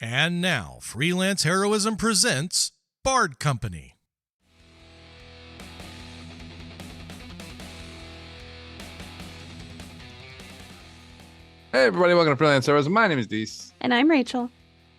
And now, Freelance Heroism presents Bard Company. Hey everybody, welcome to Freelance Heroism. My name is Dees. And I'm Rachel.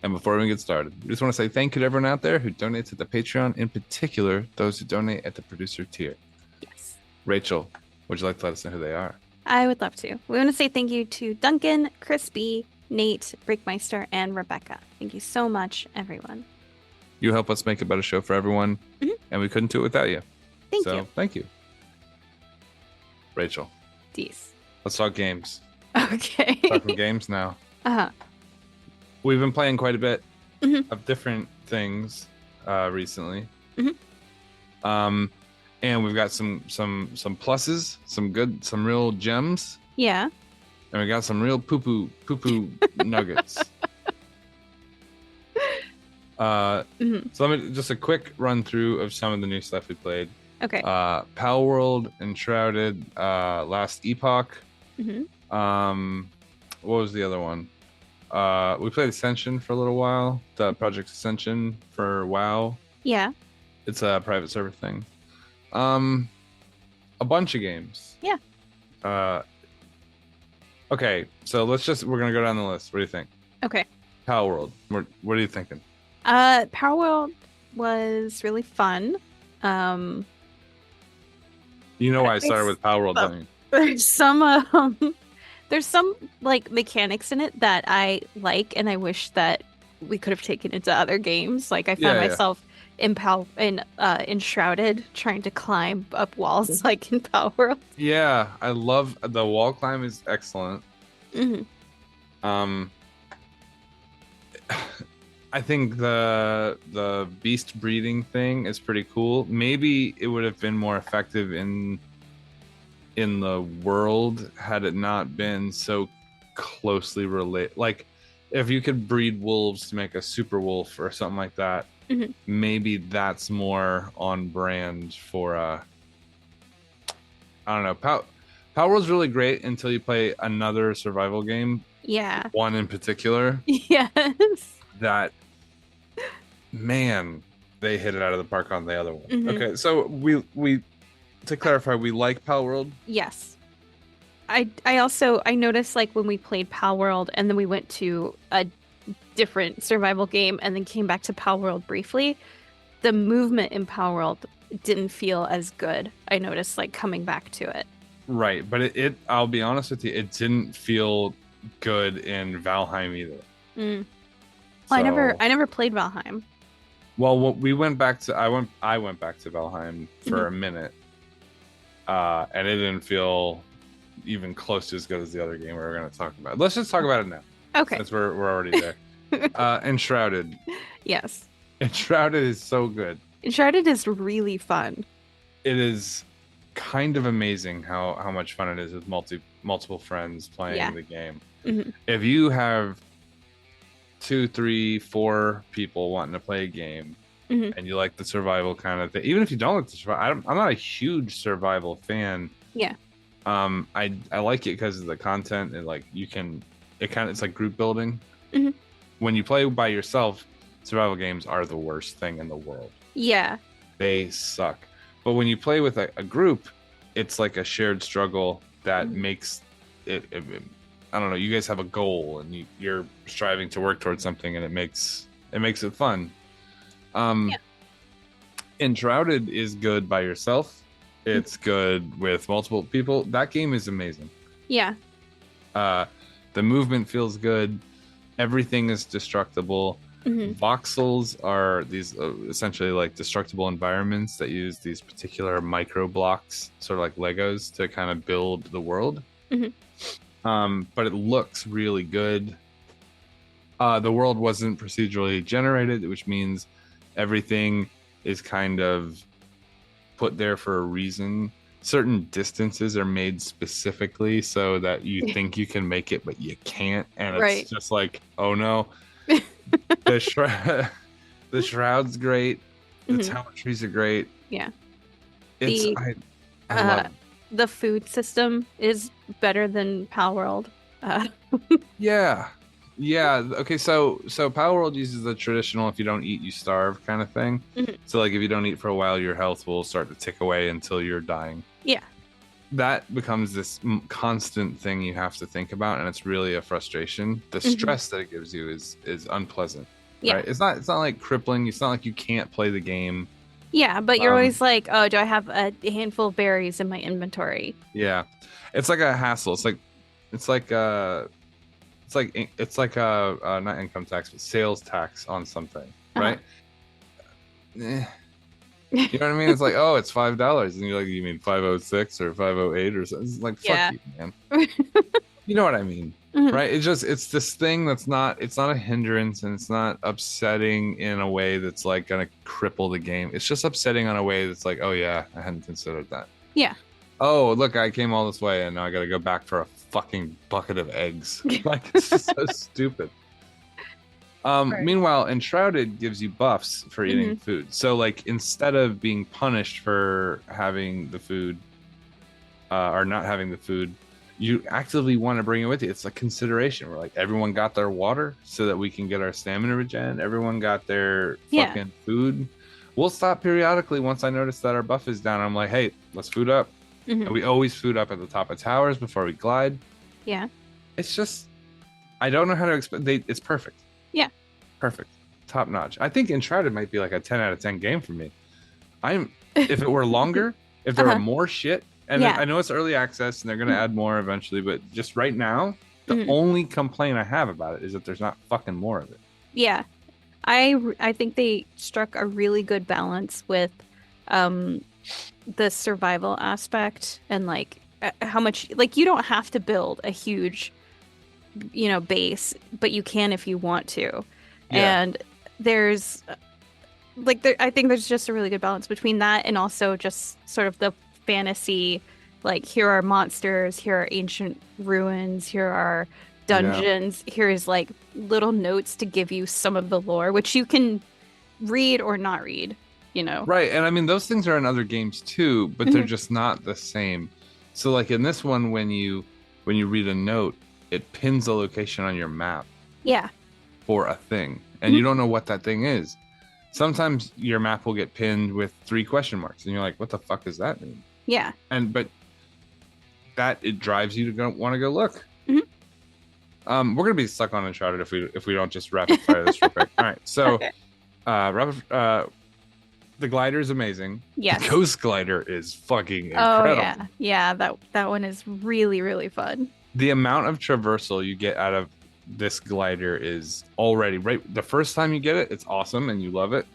And before we get started, we just want to say thank you to everyone out there who donates to the Patreon, in particular, those who donate at the producer tier. Yes. Rachel, would you like to let us know who they are? I would love to. We want to say thank you to Duncan, Crispy, Nate, Brickmeister, and Rebecca. Thank you so much, everyone. You help us make a better show for everyone, and we couldn't do it without you. Thank you. Thank you. Rachel, Dees. let's talk games. Okay. Talking games now. Uh-huh. We've been playing quite a bit of different things recently. And we've got some pluses, some real gems. Yeah. And we got some real poo-poo nuggets. So let me just a quick run through of some of the new stuff we played. Okay. Pal World, Enshrouded, Last Epoch. What was the other one? We played Ascension for a little while. The Project Ascension for WoW. Yeah. It's a private server thing. A bunch of games. Yeah. Okay, so we're gonna go down the list. What do you think? Okay. Power World. What are you thinking? Power World was really fun. You know why I started with Power World, don't you? There's some like mechanics in it that I like, and I wish that we could have taken into other games. Like I found myself enshrouded, trying to climb up walls like in Power World. Yeah, I love the wall climb is excellent. I think the beast breeding thing is pretty cool. Maybe it would have been more effective in the world had it not been so closely related. Like if you could breed wolves to make a super wolf or something like that, maybe that's more on brand for I don't know. Power World's really great until you play another survival game. Yeah. One in particular. Yes. That, man, they hit it out of the park on the other one. Okay, so we to clarify, we like Power World. Yes. I noticed like when we played Power World and then we went to a different survival game and then came back to Power World briefly, the movement in Power World didn't feel as good. I noticed like coming back to it. Right, but it I'll be honest with you, it didn't feel good in Valheim either. Well, so, I never played Valheim. Well, we went back to I went back to Valheim for a minute. And it didn't feel even close to as good as the other game we were going to talk about. Let's just talk about it now. Okay. Since we're already there. Enshrouded. Yes. Enshrouded is so good. Enshrouded is really fun. It is kind of amazing how much fun it is with multiple friends playing the game. If you have 2, 3, 4 people wanting to play a game, and you like the survival kind of thing, even if you don't like the survival, I'm not a huge survival fan. Yeah. I like it because of the content, and like it's like group building. When you play by yourself, survival games are the worst thing in the world. Yeah. They suck. But when you play with a group, it's like a shared struggle that makes it. I don't know. You guys have a goal, and you're striving to work towards something, and it makes it fun. Enshrouded is good by yourself. It's good with multiple people. That game is amazing. Yeah. The movement feels good. Everything is destructible. Voxels are these essentially like destructible environments that use these particular micro blocks, sort of like Legos, to kind of build the world. But it looks really good. The world wasn't procedurally generated, which means everything is kind of put there for a reason. Certain distances are made specifically so that you think you can make it, but you can't. And it's just like, oh no. The shroud's great. The telemetries are great. Yeah. I love it. The food system is better than Power World. Yeah. Yeah. Okay. So Power World uses the traditional "if you don't eat, you starve" kind of thing. Mhm. So like if you don't eat for a while, your health will start to tick away until you're dying. Yeah. That becomes this constant thing you have to think about, and it's really a frustration. The stress that it gives you is unpleasant. Yeah. Right? It's not like crippling. It's not like you can't play the game. Yeah, but you're always like, oh, do I have a handful of berries in my inventory? Yeah. It's like a hassle. It's like not income tax, but sales tax on something, right? You know what I mean? It's like, oh, it's $5, and you're like, you mean 506 or 508 or something? It's like, fuck you, man. You know what I mean, right? It's this thing it's not a hindrance, and it's not upsetting in a way that's like gonna cripple the game. It's just upsetting on a way that's like, oh yeah, I hadn't considered that. Yeah. Oh, look, I came all this way, and now I gotta go back for a fucking bucket of eggs. Like, it's just so stupid. Right. Meanwhile, Enshrouded gives you buffs for eating food. So, like, instead of being punished for having the food or not having the food, you actively want to bring it with you. It's a consideration. We're like, everyone got their water so that we can get our stamina regen. Everyone got their fucking food. We'll stop periodically once I notice that our buff is down. I'm like, hey, let's food up. And we always food up at the top of towers before we glide. Yeah. It's just, I don't know how to explain. It's perfect. Yeah. Perfect. Top notch. I think Enshrouded might be like a 10 out of 10 game for me. If it were longer, if there were more shit, and I know it's early access and they're going to add more eventually, but just right now, the only complaint I have about it is that there's not fucking more of it. Yeah. I think they struck a really good balance with the survival aspect and like how much, like, you don't have to build a huge, base, but you can if you want to. Yeah. And there's I think there's just a really good balance between that and also just sort of the fantasy, like, here are monsters, here are ancient ruins, here are dungeons, here's like little notes to give you some of the lore, which you can read or not read, Right. And I mean, those things are in other games too, but they're just not the same. So like in this one, when you read a note, it pins a location on your map. Yeah. For a thing. And you don't know what that thing is. Sometimes your map will get pinned with 3 question marks and you're like, what the fuck does that mean? Yeah. But that, it drives you to want to go look. We're gonna be stuck on Uncharted if we don't just rapid fire this real quick. All right. So the glider is amazing. Yes. The Ghost Glider is fucking incredible. Oh yeah. Yeah, that one is really, really fun. The amount of traversal you get out of this glider is already right. The first time you get it, it's awesome and you love it.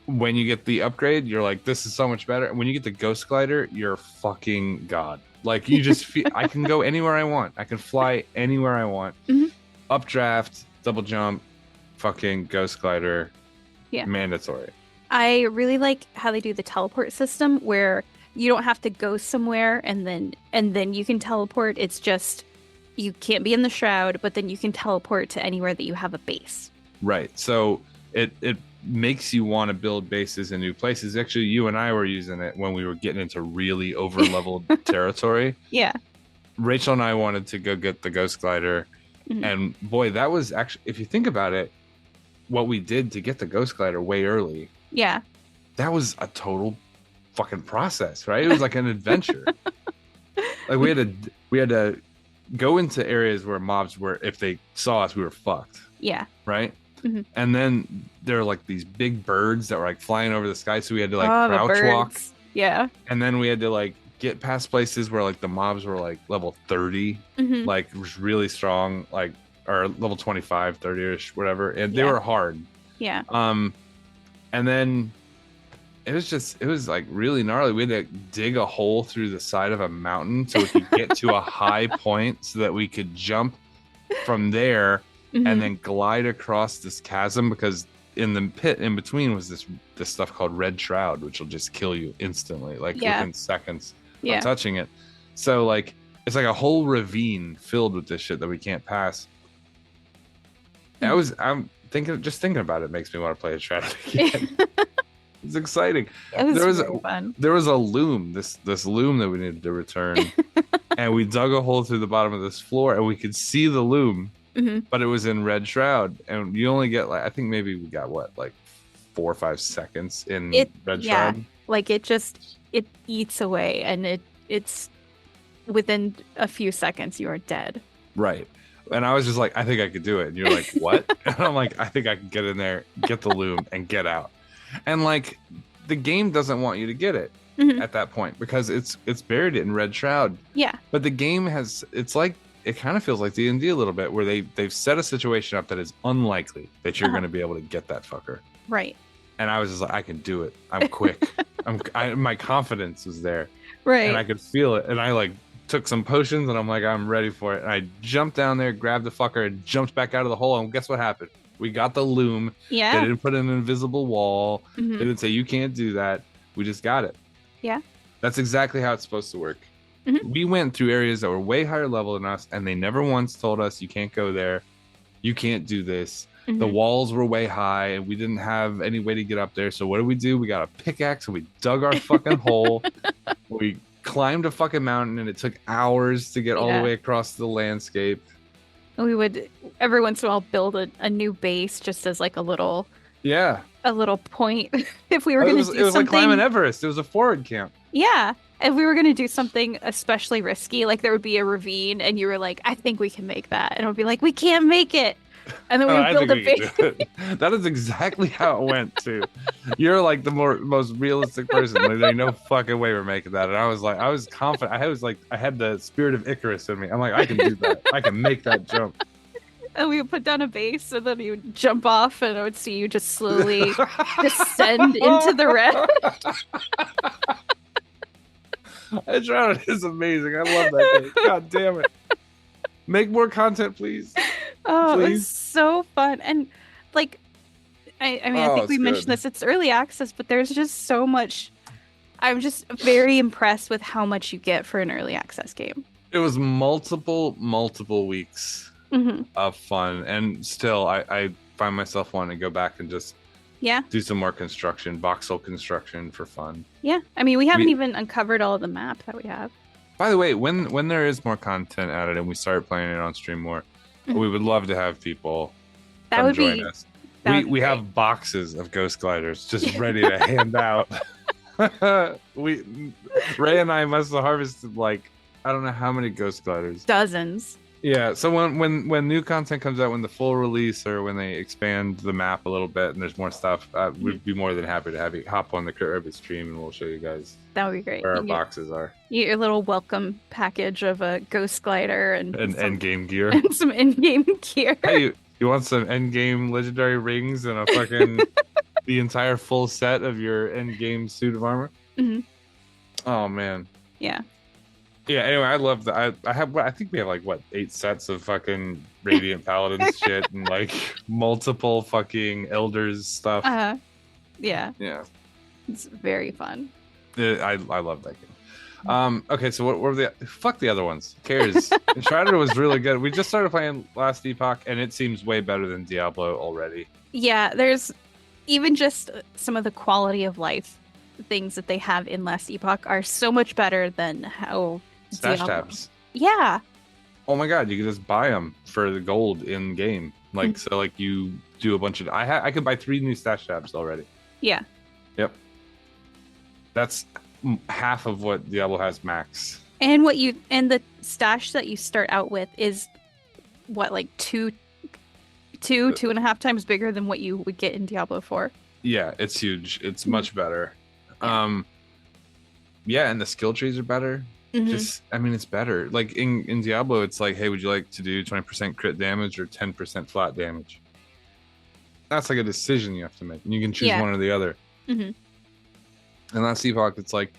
When you get the upgrade, you're like, this is so much better. When you get the Ghost Glider, you're fucking god. Like, you just feel I can go anywhere I want. I can fly anywhere I want. Updraft, double jump, fucking Ghost Glider. Yeah. Mandatory. I really like how they do the teleport system where you don't have to go somewhere and then you can teleport. It's just, you can't be in the shroud, but then you can teleport to anywhere that you have a base. Right. So it makes you want to build bases in new places. Actually, you and I were using it when we were getting into really over-leveled territory. Yeah. Rachel and I wanted to go get the Ghost Glider. And boy, that was actually, if you think about it, what we did to get the Ghost Glider way early. Yeah. That was a total fucking process, right? It was like an adventure. Like we had to go into areas where mobs were, if they saw us, we were fucked. Yeah. Right? And then there were like these big birds that were like flying over the sky, so we had to like crouch walk. Yeah. And then we had to like get past places where like the mobs were like level 30, like was really strong, like, or level 25, 30ish, whatever. And they were hard. Yeah. And then it was like really gnarly. We had to dig a hole through the side of a mountain so we could get to a high point so that we could jump from there and then glide across this chasm, because in the pit in between was this stuff called Red Shroud, which will just kill you instantly, like within seconds of touching it. So like it's like a whole ravine filled with this shit that we can't pass. I'm thinking about it makes me want to play a Shroud again. It's exciting. There was a loom, this loom that we needed to return, and we dug a hole through the bottom of this floor, and we could see the loom but it was in Red Shroud, and you only get like, I think maybe we got what, like 4 or 5 seconds in Red Shroud. Like it eats away, and it's within a few seconds you are dead. Right. And I was just like, I think I could do it. And you're like, what? And I'm like, I think I can get in there, get the loom, and get out. And like, the game doesn't want you to get it at that point because it's buried in Red Shroud. Yeah. But the game it kind of feels like D&D a little bit, where they've set a situation up that is unlikely that you're going to be able to get that fucker. Right. And I was just like, I can do it. I'm quick. My confidence was there. Right. And I could feel it. And I like took some potions, and I'm like, I'm ready for it. And I jumped down there, grabbed the fucker, and jumped back out of the hole. And guess what happened? We got the loom. Yeah. They didn't put in an invisible wall. They didn't say, you can't do that. We just got it. Yeah. That's exactly how it's supposed to work. We went through areas that were way higher level than us, and they never once told us, you can't go there. You can't do this. The walls were way high, and we didn't have any way to get up there. So what do? We got a pickaxe, and we dug our fucking hole. We climbed a fucking mountain, and it took hours to get all the way across the landscape. We would every once in a while build a new base just as like a little point if we were going to do something. It was like climbing Everest. It was a forward camp. Yeah. If we were going to do something especially risky, like there would be a ravine, and you were like, I think we can make that. And it would be like, we can't make it. And then we would build a base. That is exactly how it went, too. You're like the most realistic person. Like, there's no fucking way we're making that. And I was like, I was confident. I had the spirit of Icarus in me. I'm like, I can do that. I can make that jump. And we would put down a base, and then you would jump off, and I would see you just slowly descend into the red. Shroud is amazing. I love that game. God damn it. Make more content, please. Oh, please. It was so fun. And like, I think we mentioned this, it's early access, but there's just so much. I'm just very impressed with how much you get for an early access game. It was multiple weeks of fun. And still, I find myself wanting to go back and just do some more construction, voxel construction for fun. Yeah. I mean, we haven't even uncovered all of the map that we have. By the way, when there is more content added and we start playing it on stream more, we would love to have people come join us. We have boxes of Ghost Gliders just ready to hand out. Ray and I must have harvested like, I don't know how many Ghost Gliders. Dozens. Yeah, so when new content comes out, when the full release or when they expand the map a little bit and there's more stuff, we'd be more than happy to have you hop on the Crit Rabbit stream, and we'll show you guys that would be great. Where our boxes are. You get your little welcome package of a Ghost Glider and end-game gear. And some end-game gear. Hey, you want some end-game legendary rings and a fucking the entire full set of your end-game suit of armor? Oh, man. Yeah. Yeah, anyway, I love that. I think we have like 8 sets of fucking Radiant Paladins shit and like multiple fucking Elders stuff. Yeah. Yeah. It's very fun. I love that game. Okay, so what were fuck the other ones. Who cares? Shrouded was really good. We just started playing Last Epoch, and it seems way better than Diablo already. Yeah, there's even just some of the quality of life things that they have in Last Epoch are so much better than how Stash Diablo. tabs. Yeah. Oh my god, you can just buy them for the gold in game. Like so, like you do a bunch of. I could buy 3 new stash tabs already. Yeah. Yep. That's half of what Diablo has max. And the stash that you start out with is what, like 2.5 times bigger than what you would get in Diablo 4. Yeah, it's huge. It's much better. Yeah, and the skill trees are better. Just, I mean, it's better. Like in Diablo, it's like, hey, would you like to do 20% crit damage or 10% flat damage? That's like a decision you have to make, and you can choose one or the other. And Last Epoch, it's like,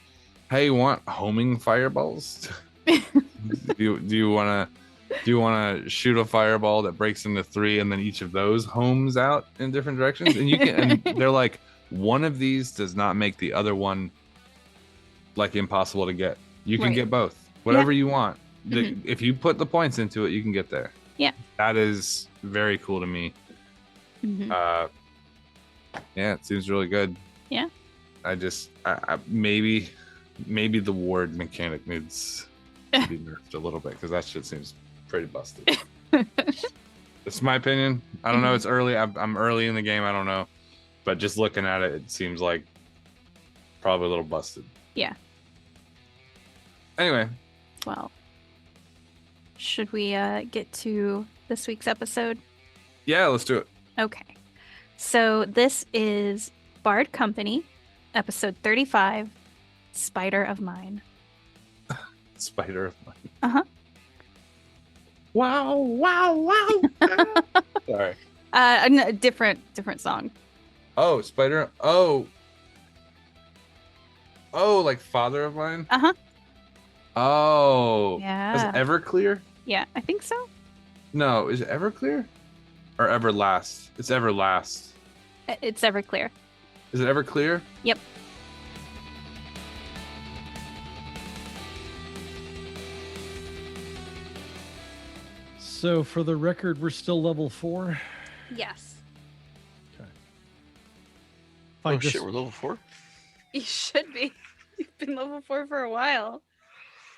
hey, you want homing fireballs? do you want to shoot a fireball that breaks into 3, and then each of those homes out in different directions? And you can, and they're like, one of these does not make the other one like impossible to get. You can get both, whatever you want. If you put the points into it, you can get there. Yeah, that is very cool to me. Yeah, it seems really good. Yeah, I maybe the ward mechanic needs to be nerfed a little bit, because that shit seems pretty busted. It's my opinion. I don't know. It's early. I'm early in the game. I don't know. But just looking at it, it seems like probably a little busted. Yeah. Anyway. Well, should we get to this week's episode? Yeah, let's do it. Okay. So this is Bard Company, episode 35, Spider of Mine. Spider of Mine. Uh-huh. Wow, wow, wow. Sorry. No, different song. Oh, Spider. Oh, like Father of Mine? Uh-huh. Oh. Yeah. Is Everclear? Yeah, I think so. No, is it Everclear? Or Everlast? It's Everlast. It's Everclear. Is it Everclear? Yep. So for the record, we're still level 4. Yes. Okay. Oh shit, we're level 4? You should be. You've been level 4 for a while.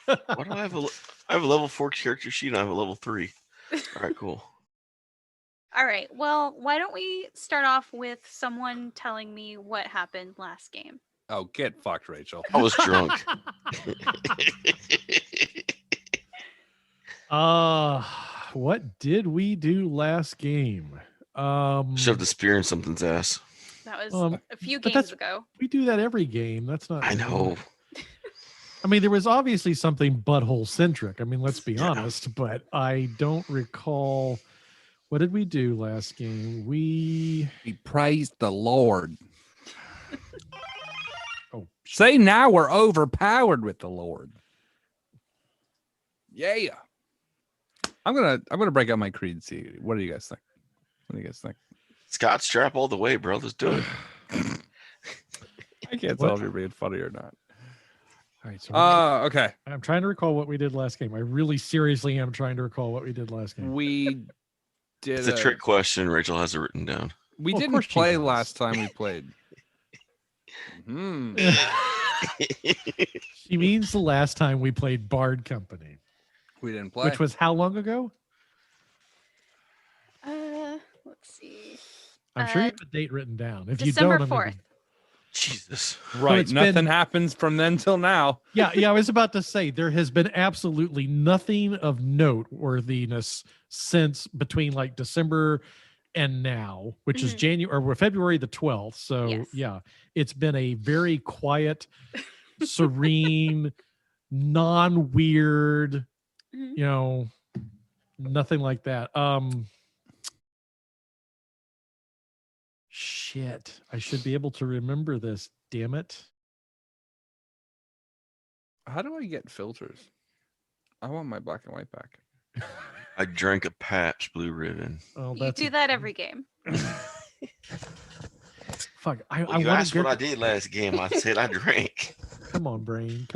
Why do I have a level 4 character sheet and I have a level 3? All right, cool. All right. Well, why don't we start off with someone telling me what happened last game? Oh, get fucked, Rachel. I was drunk. What did we do last game? Shoved the spear in something's ass. That was a few but games ago. We do that every game. That's not. I know. I mean, there was obviously something butthole centric. I mean, let's be honest, but I don't recall. What did we do last game? We praised the Lord. Oh, say now we're overpowered with the Lord. Yeah. I'm gonna break out my creed and see. What do you guys think? What do you guys think? Scott, strap all the way, bro. Let's do it. I can't tell if you're being funny or not. all right. So Okay. I'm trying to recall what we did last game. I really seriously am trying to recall what we did last game. We did It's a trick question. Rachel has it written down. We Well, of didn't course she play does. last time we played. She means the last time we played Bard Company, We didn't play. which was how long ago? Let's see. I'm sure you have a date written down. If December you don't, 4th. Jesus. right. it's Nothing been- happens from then till now. yeah. I was about to say there has been absolutely nothing of noteworthiness since between like December and now, which is January or February the 12th. So Yes. yeah, it's been a very quiet, serene, non-weird, Mhm. Nothing like that. Shit. I should be able to remember this, damn it. How do I get filters? I want my black and white back. I drank a Pabst Blue Ribbon. Oh, You do that every game. Fuck. I Well, you wanted asked what I did last game. I said I drank. Come on, brain.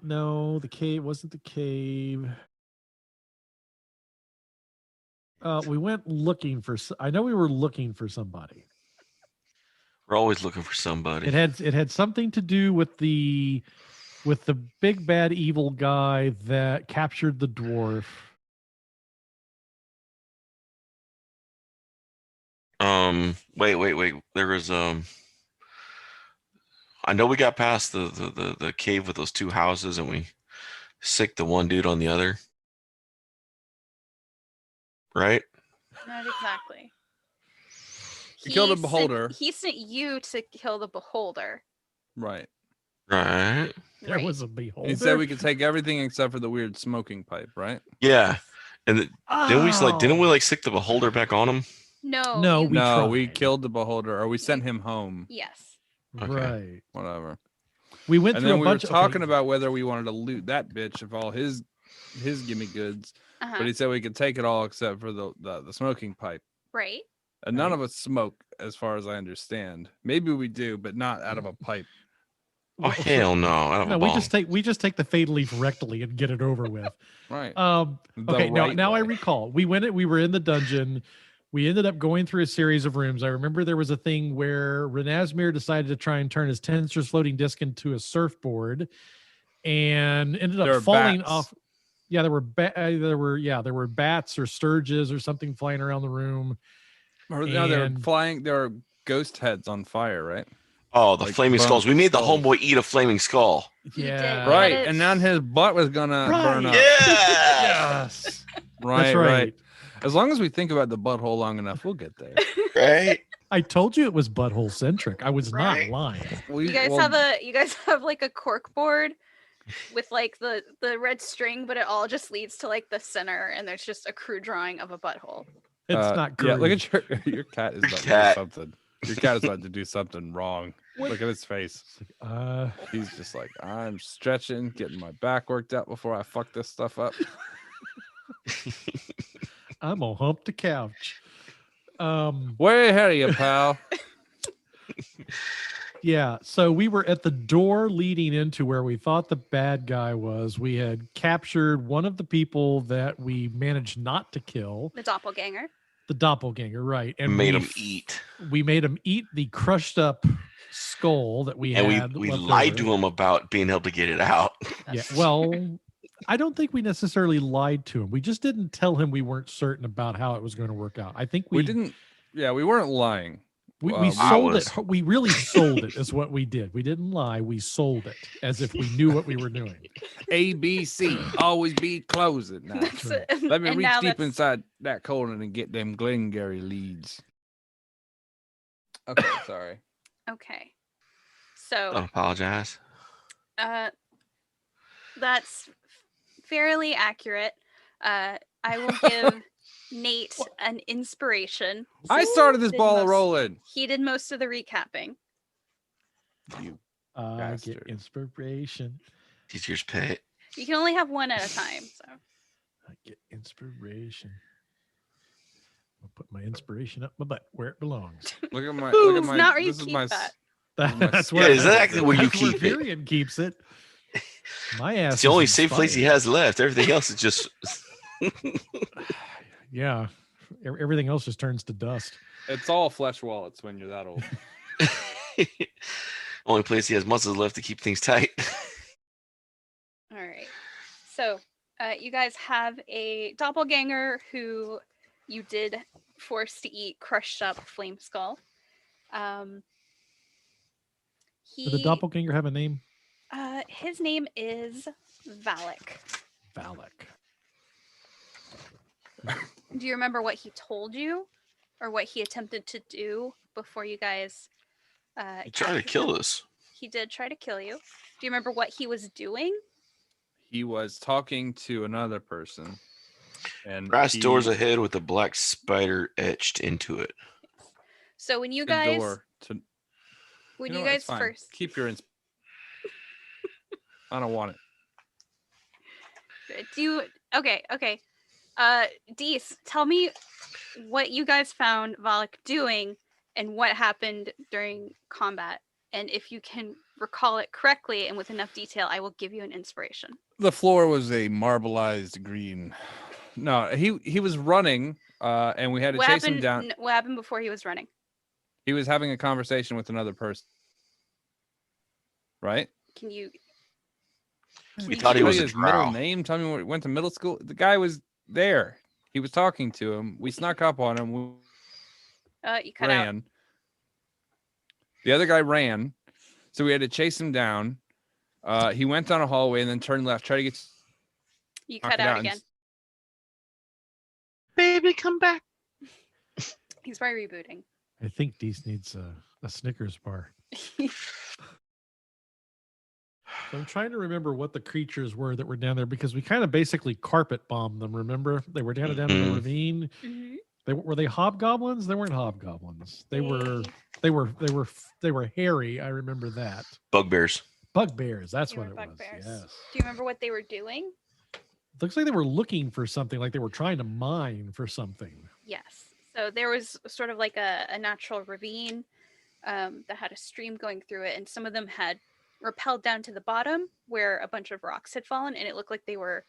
No, the cave wasn't the cave. We went looking for. I know we were looking for somebody. We're always looking for somebody. It had something to do with the big bad evil guy that captured the dwarf. Wait. There was I know we got past the cave with those two houses and we sicked the one dude on the other. Right? Not exactly. You killed a He beholder. He sent you to kill the beholder. Right. Right. There Right. was a beholder. He said we could take everything except for the weird smoking pipe, right? Yeah. And didn't we Oh. like sick the beholder back on him? No. No, you- we No, we tried. killed the beholder, or we sent him home. Yes. Okay. Right. Whatever. We went And through then a we were bunch. talking about whether we wanted to loot that bitch of all his gimme goods, Uh-huh. but he said we could take it all except for the smoking pipe. Right. And none of us smoke, as far as I understand. Maybe we do, but not out of a pipe. Oh hell no! I don't have No, a we bomb. just take the fade leaf rectally and get it over with. Right. Okay, The right now I way. recall. We were in the dungeon. We ended up going through a series of rooms. I remember there was a thing where Ranazmyr decided to try and turn his Tensor's floating disc into a surfboard and ended There up are falling bats. off. Yeah, there were bats or sturges or something flying around the room. Or no, they're And- flying. There are ghost heads on fire, right? Oh, the Like flaming burnt skulls. We made the skulls. homeboy eat a flaming skull. He did. Yeah. We had Right, it- and then his butt was gonna burn Right. up. Yeah. Yes. Right, That's right. right. As long as we think about the butthole long enough, we'll get there. Right. I told you it was butthole centric. I was Right. not lying. You guys have like a cork board with like the red string, but it all just leads to like the center, and there's just a crude drawing of a butthole. It's not Yeah, crude. look at your cat is about to Cat. do something. Your cat is about to do something wrong. Look at his face. He's just like, I'm stretching, getting my back worked out before I fuck this stuff up. I'm gonna hump the couch. Way ahead of you, pal. Yeah, so we were at the door leading into where we thought the bad guy was. We had captured one of the people that we managed not to kill, The doppelganger. the doppelganger, right? And Made we him eat. We made him eat the crushed up skull that we And had. we left lied over. to him about being able to get it out. Yeah, well, I don't think we necessarily lied to him. We just didn't tell him we weren't certain about how it was going to work out. I think We didn't. Yeah, we weren't lying. We I sold was. it. We really sold it, is what we did. We didn't lie. We sold it as if we knew what we were doing. ABC, always be closing. Now, That's it. let me And reach now deep that's- inside that corner and get them Glengarry leads. Okay, sorry. Okay. So Don't apologize. that's fairly accurate. I will give Nate an inspiration. I started this Did ball most- rolling. He did most of the recapping. You I get Bastard. inspiration. Teacher's pet. You can only have one at a time. So I get inspiration. I'll put my inspiration up my butt where it belongs. look at my Move, look at my not where you this is keep my that. That's Yeah, is that actually where you that's where keep it? Tyrion keeps it. My ass. It's the is only safe place he inspired. has left. Everything else is just. Yeah. Everything else just turns to dust. It's all flesh wallets when you're that old. Only place he has muscles left to keep things tight. all right. So you guys have a doppelganger who you did force to eat crushed up flame skull. Did the doppelganger have a name? His name is Valak. Valak. Do you remember what he told you, or what he attempted to do before you guys? He tried to kill us. He did try to kill you. Do you remember what he was doing? He was talking to another person. And Brass he- doors ahead with a black spider etched into it. So when you the guys, door to, when know you what, guys it's fine. first, Keep your I don't want it. do you, okay. Dees, tell me what you guys found Valak doing and what happened during combat. And if you can recall it correctly and with enough detail, I will give you an inspiration. The floor was a marbleized green. No, he was running, and we had to What chase happened? him down. What happened before he was running? He was having a conversation with another person. Right? Can you? We thought he Tell was you a his middle drow. name. Tell me where he went to middle school. The guy was there. He was talking to him. We snuck up on him. We You cut out. ran. The other guy ran, so we had to chase him down. He went down a hallway and then turned left. Try to get. You knock cut it out and again. Baby, come back. He's probably rebooting. I think Dees needs a Snickers bar. So I'm trying to remember what the creatures were that were down there because we kind of basically carpet bombed them. Remember, they were down in the Mhm. ravine. Mhm. Were they hobgoblins? They weren't hobgoblins. They were hairy. I remember that. Bugbears. Bugbears. That's They what were it was. bugbears. Yes. Do you remember what they were doing? Looks like they were looking for something. Like they were trying to mine for something. Yes. So there was sort of like a natural ravine that had a stream going through it, and some of them had rappelled down to the bottom where a bunch of rocks had fallen, and it looked like they were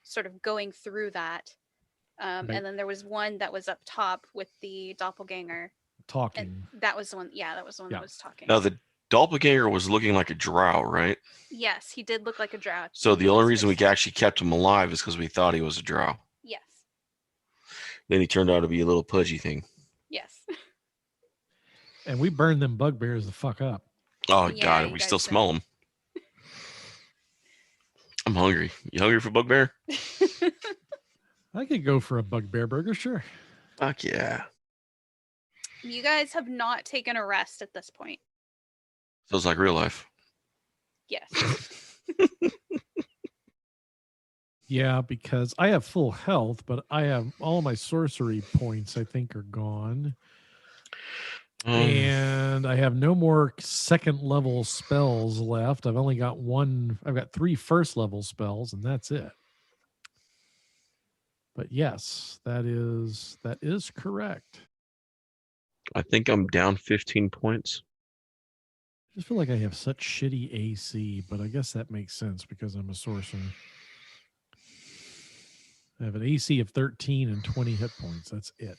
sort of going through that. Right. And then there was one that was up top with the doppelganger, Talking. and that was the one. Yeah, that was the one Yeah. that was talking. No, the doppelganger was looking like a drow, right? Yes, he did look like a drow. So the only reason we actually kept him alive is because we thought he was a drow. Yes. Then he turned out to be a little pudgy thing. Yes. And we burned them bugbears the fuck up. Oh Yeah, God, you we guys still did. smell them. I'm hungry. You hungry for bugbear? I could go for a bugbear burger, sure. Fuck yeah. You guys have not taken a rest at this point. Feels like real life. Yes. Yeah, because I have full health, but I have all my sorcery points, I think, are gone. And I have no more second level spells left. I've only got one. I've got 3 first level spells, and that's it. But yes, that is correct. I think I'm down 15 points. I just feel like I have such shitty AC, but I guess that makes sense because I'm a sorcerer. I have an AC of 13 and 20 hit points. That's it.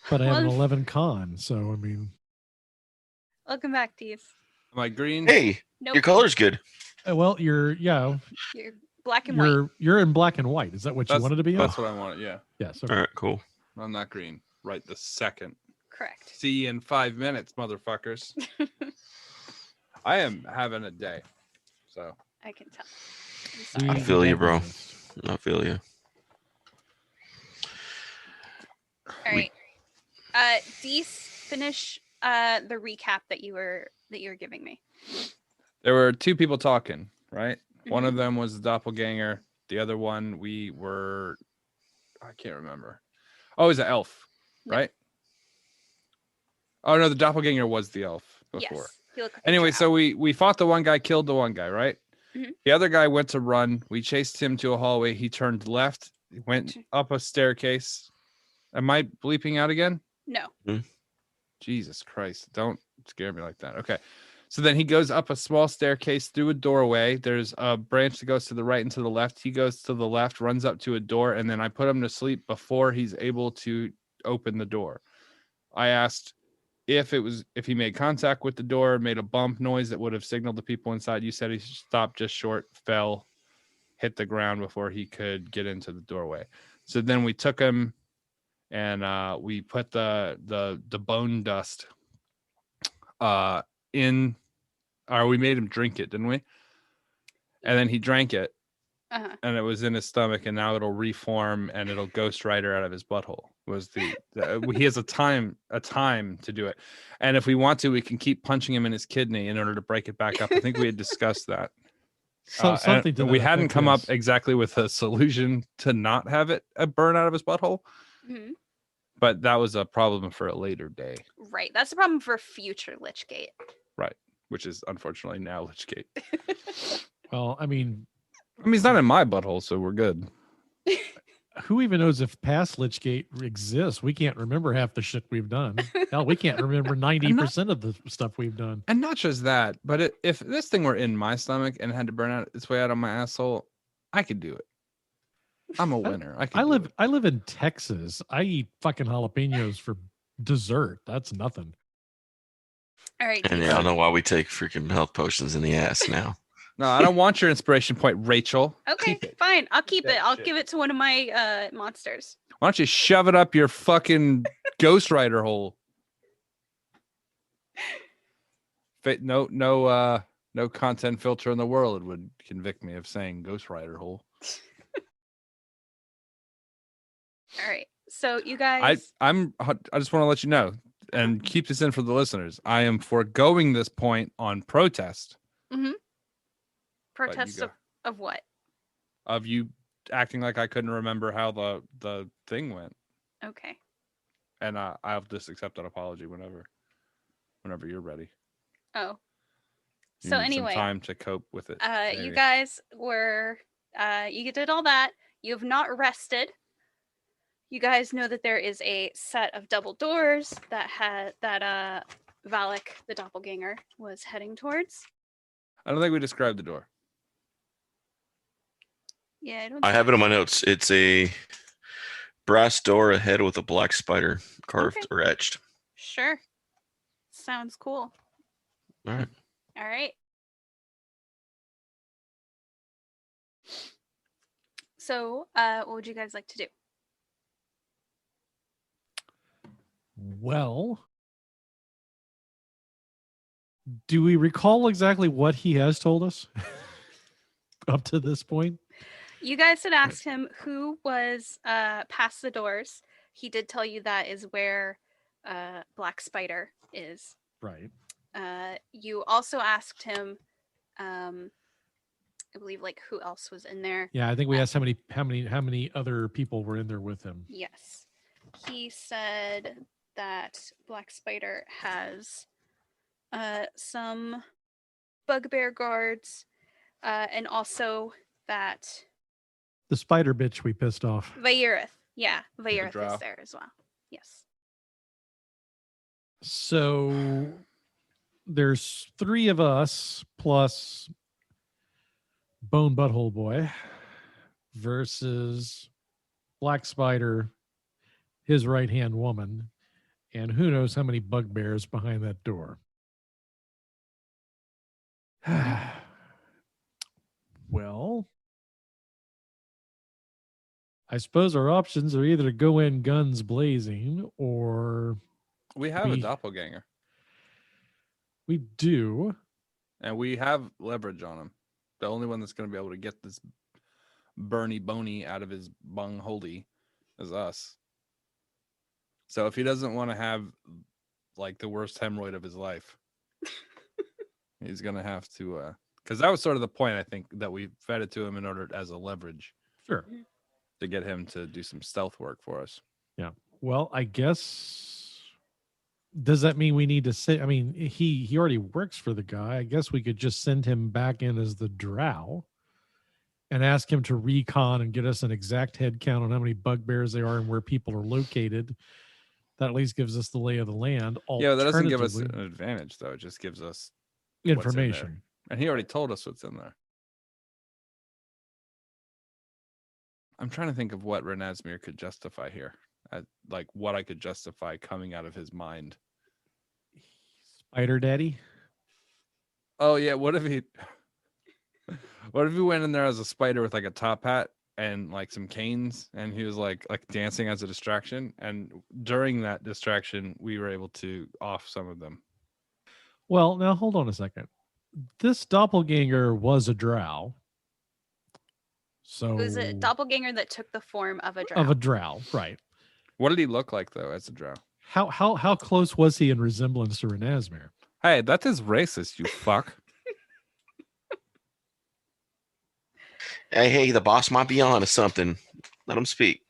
But I have an 11 con, so I mean. Welcome back, Deez. Am I green? Hey, Nope. your color's good. Well, you're Black and white. You're in black and white. Is that what you wanted to be? That's what I wanted. Yeah. Yes. All right, cool. I'm not green. Right this second. Correct. See you in 5 minutes, motherfuckers. I am having a day. So I can tell. I'm I sorry. feel you, bro. I feel you. All right. Deez, finish the recap that you were giving me. there were 2 people talking, right? One Mhm. of them was the doppelganger. The other one I can't remember. Oh, it was an elf, No. right? Oh no, the doppelganger was the elf before. Yes. He looked like a Anyway, drow. so we fought the one guy, killed the one guy, right? Mhm. The other guy went to run. We chased him to a hallway. He turned left, went up a staircase. Am I bleeping out again? No. Jesus Christ. Don't scare me like that. Okay. So then he goes up a small staircase through a doorway. There's a branch that goes to the right and to the left. He goes to the left, runs up to a door, and then I put him to sleep before he's able to open the door. I asked if he made contact with the door, made a bump noise that would have signaled the people inside. You said he stopped just short, fell, hit the ground before he could get into the doorway. So then we took him and we put the bone dust in, or we made him drink it, didn't we? And then he drank it, and it was in his stomach, and now it'll reform and it'll ghost rider out of his butthole. Was he has a time to do it, and if we want to, we can keep punching him in his kidney in order to break it back up. I think we had discussed that. Something to we that hadn't effect, come yes. up exactly with a solution to not have it burn out of his butthole. Mhm. But that was a problem for a later day. Right. That's a problem for future Lichgate. Right. Which is unfortunately now Lichgate. Well, I mean, he's not in my butthole, so we're good. who even knows if past Lichgate exists? We can't remember half the shit we've done. Hell, we can't remember 90% of the stuff we've done. And not just that, but if this thing were in my stomach and had to burn out its way out of my asshole, I could do it. I'm a winner. I live in Texas. I eat fucking jalapenos for dessert. That's nothing. All right. And Deez. yeah, I know why we take freaking health potions in the ass now. No, I don't want your inspiration point, Rachel. Okay, Keep it. fine. I'll keep Yeah, it. I'll shit. give it to one of my monsters. Why don't you shove it up your fucking Ghost Rider hole? No content filter in the world would convict me of saying Ghost Rider hole. All right. So you guys. I just want to let you know and keep this in for the listeners. I am foregoing this point on protest. Mm-hmm. you Protest go. of what? Of you acting like I couldn't remember how the thing went. Okay. And I'll just accept that apology whenever you're ready. Oh. You So need anyway, some time to cope with it. you guys were you did all that. You have not rested. You guys know that there is a set of double doors that Valak, the doppelganger, was heading towards. I don't think we described the door. Yeah, I don't. I have it in my notes. It's a brass door ahead with a black spider carved Okay. or etched. Sure. Sounds cool. All right. All right. So, what would you guys like to do? Well, do we recall exactly what he has told us up to this point? You guys had asked him who was past the doors. He did tell you that is where Black Spider is. Right. You also asked him, I believe, like who else was in there. Yeah, I think we asked how many other people were in there with him. Yes, he said that Black Spider has some bugbear guards, and also that The spider bitch we pissed off. Vayrith. Yeah, Vayrith drow. is there as well. Yes. So there's 3 of us plus Bone Butthole Boy versus Black Spider, his right-hand woman, and who knows how many bugbears behind that door. Well, I suppose our options are either to go in guns blazing or We have a We- doppelganger, we do. and we have leverage on him. The only one that's going to be able to get this Bernie Boney out of his bung holy is us. So if he doesn't want to have like the worst hemorrhoid of his life, he's going to have to. Because that was sort of the point, I think, that we fed it to him in order as a leverage Sure. to get him to do some stealth work for us. Well, I guess, does that mean we need to say, I mean, he already works for the guy. I guess we could just send him back in as the drow and ask him to recon and get us an exact head count on how many bugbears there are and where people are located. That at least gives us the lay of the land. Yeah, that doesn't give us an Alternatively, advantage, though. It just gives us what's in there. information. And he already told us what's in there. I'm trying to think of what Ranazmyr could justify here. Like what I could justify coming out of his mind. Spider Daddy. Oh yeah, what if he went in there as a spider with like a top hat and like some canes, and he was like dancing as a distraction, and during that distraction we were able to off some of them. Well, now hold on a second. This doppelganger was a drow. So It was a doppelganger that took the form of a drow. of a drow, right? What did he look like though as a drow? How close was he in resemblance to Ranazmyr? Hey, that is racist, you fuck. Hey, the boss might be on to something. Let him speak.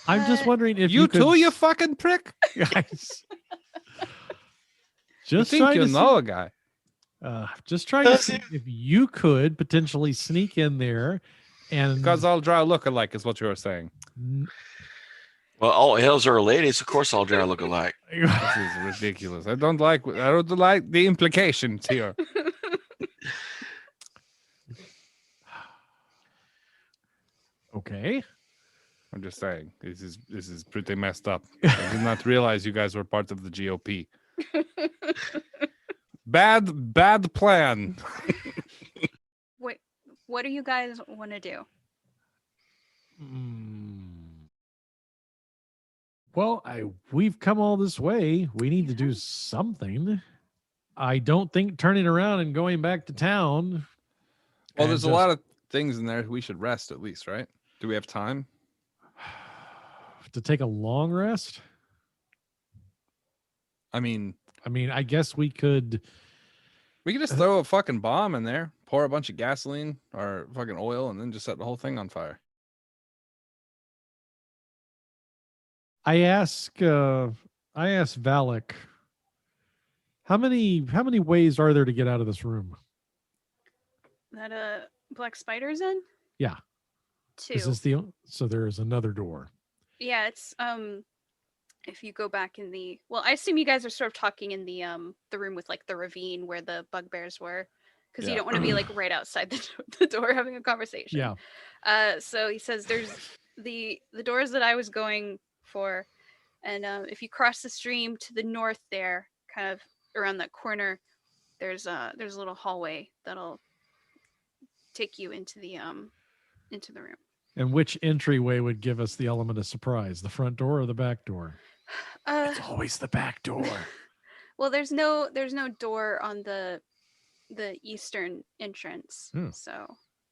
I'm just wondering if You could too, you s- fucking prick. guys. You Just think trying you to know see, a guy. just trying to Does see he? if you could potentially sneak in there and Because all drow look alike is what you were saying. Well, all hells are ladies. Of course, all drow look alike. This is ridiculous. I don't like the implications here. Okay. I'm just saying this is pretty messed up. I did not realize you guys were part of the GOP. Bad plan. Wait, what do you guys want to do? Well, we've come all this way. We need to do something. I don't think turning around and going back to town. Well, and there's a just- lot of things in there. We should rest at least, right? Do we have time? to take a long rest. I mean, I guess we could. we could just throw a fucking bomb in there, pour a bunch of gasoline or fucking oil, and then just set the whole thing on fire. I ask Valak, how many ways are there to get out of this room? That Black Spider's in? Yeah. Two. Is this so there is another door? Yeah, it's if you go back in I assume you guys are sort of talking in the room with like the ravine where the bugbears were, because you Yeah. don't want to be like right outside the door having a conversation. Yeah. So he says there's the doors that I was going for, and if you cross the stream to the north there, kind of around that corner, there's a little hallway that'll take you into the room. And which entryway would give us the element of surprise? The front door or the back door? It's always the back door. Well, there's no door on the eastern entrance. Hmm. So